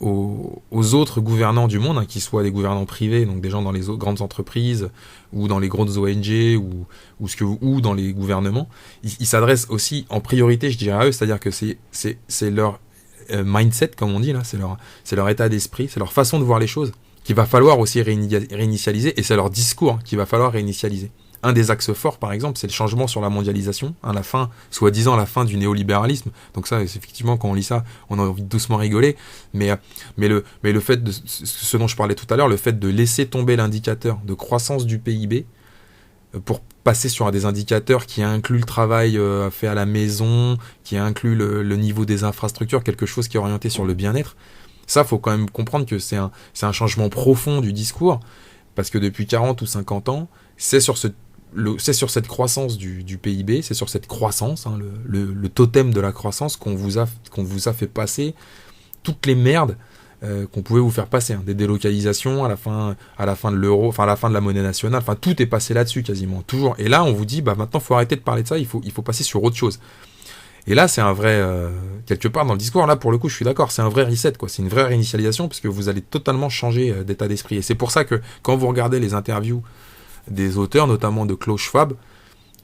aux autres gouvernants du monde, qu'ils soient des gouvernants privés, donc des gens dans les grandes entreprises, ou dans les grosses ONG, ou dans les gouvernements. Il s'adresse aussi en priorité, je dirais, à eux, c'est-à-dire que c'est leur mindset, comme on dit là, c'est leur état d'esprit, c'est leur façon de voir les choses, qu'il va falloir aussi réinitialiser, et c'est leur discours qu'il va falloir réinitialiser. Un des axes forts, par exemple, c'est le changement sur la mondialisation, soi-disant la fin du néolibéralisme. Donc ça, effectivement, quand on lit ça, on a envie de doucement rigoler. Mais le fait de ce dont je parlais tout à l'heure, le fait de laisser tomber l'indicateur de croissance du PIB pour passer sur des indicateurs qui incluent le travail fait à la maison, qui incluent le niveau des infrastructures, quelque chose qui est orienté sur le bien-être. Ça, faut quand même comprendre que c'est un changement profond du discours, parce que depuis 40 ou 50 ans, c'est sur cette croissance du PIB, c'est sur cette croissance, le totem de la croissance qu'on vous a fait passer toutes les merdes qu'on pouvait vous faire passer, des délocalisations à la fin de l'euro, enfin à la fin de la monnaie nationale, enfin tout est passé là-dessus quasiment, toujours. Et là on vous dit, maintenant faut arrêter de parler de ça, il faut passer sur autre chose. Et là c'est un vrai, quelque part dans le discours, là pour le coup je suis d'accord, c'est un vrai reset, quoi. C'est une vraie réinitialisation, parce que vous allez totalement changer d'état d'esprit. Et c'est pour ça que quand vous regardez les interviews des auteurs, notamment de Klaus Schwab,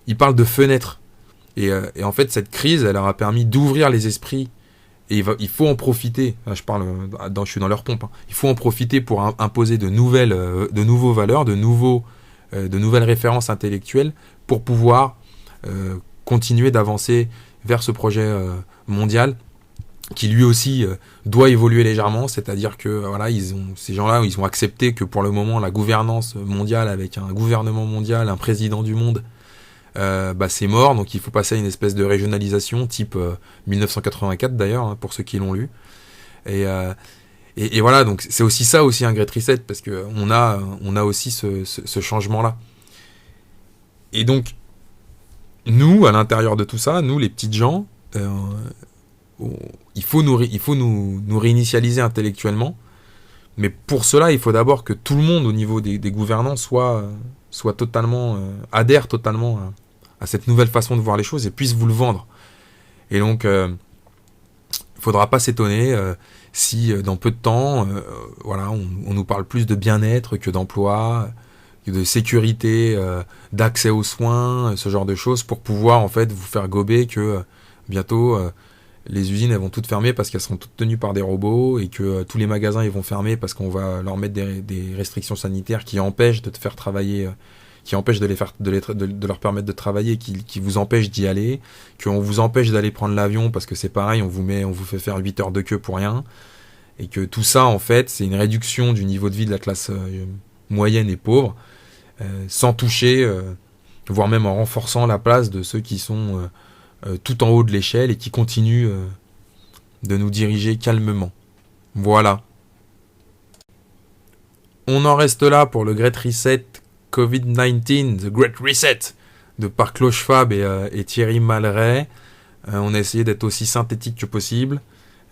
ils parlent de fenêtres. Et en fait, cette crise, elle leur a permis d'ouvrir les esprits. Et il faut en profiter. Là, je suis dans leur pompe. Il faut en profiter pour imposer de nouveaux valeurs, de nouvelles références intellectuelles pour pouvoir continuer d'avancer vers ce projet mondial qui lui aussi doit évoluer légèrement, c'est-à-dire que ces gens-là, ils ont accepté que pour le moment la gouvernance mondiale avec un gouvernement mondial, un président du monde, c'est mort, donc il faut passer à une espèce de régionalisation type 1984 d'ailleurs, pour ceux qui l'ont lu. Et voilà, donc c'est aussi ça aussi un Great Reset, parce que on a aussi ce changement-là. Et donc nous, à l'intérieur de tout ça, nous les petites gens, il faut nous réinitialiser intellectuellement, mais pour cela il faut d'abord que tout le monde au niveau des gouvernants soit totalement adhère totalement à cette nouvelle façon de voir les choses et puisse vous le vendre. Et donc il faudra pas s'étonner si dans peu de temps on nous parle plus de bien-être que d'emploi, de sécurité, d'accès aux soins, ce genre de choses, pour pouvoir en fait vous faire gober que bientôt les usines elles vont toutes fermer parce qu'elles seront toutes tenues par des robots, et que tous les magasins ils vont fermer parce qu'on va leur mettre des restrictions sanitaires qui empêchent de te faire travailler, qui empêchent de leur permettre de travailler, qui vous empêchent d'y aller, qu'on vous empêche d'aller prendre l'avion parce que c'est pareil, on vous fait faire 8 heures de queue pour rien, et que tout ça en fait c'est une réduction du niveau de vie de la classe moyenne et pauvre, sans toucher, voire même en renforçant la place de ceux qui sont tout en haut de l'échelle et qui continuent de nous diriger calmement. Voilà. On en reste là pour le Great Reset COVID-19, The Great Reset de par Klaus Schwab et Thierry Malray. On a essayé d'être aussi synthétique que possible,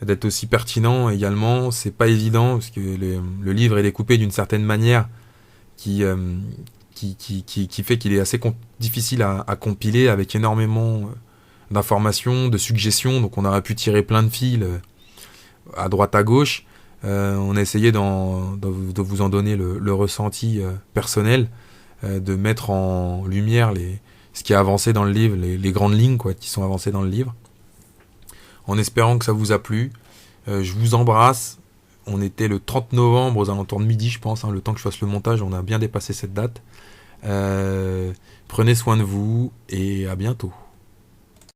d'être aussi pertinent également. C'est pas évident parce que le livre est découpé d'une certaine manière qui fait qu'il est assez difficile à compiler avec énormément d'informations, de suggestions. Donc on aurait pu tirer plein de fils à droite à gauche. On a essayé de vous en donner le ressenti personnel, de mettre en lumière ce qui a avancé dans le livre, les grandes lignes qui sont avancées dans le livre, en espérant que ça vous a plu. Je vous embrasse. On était le 30 novembre aux alentours de midi, je pense, le temps que je fasse le montage, on a bien dépassé cette date. Prenez soin de vous et à bientôt.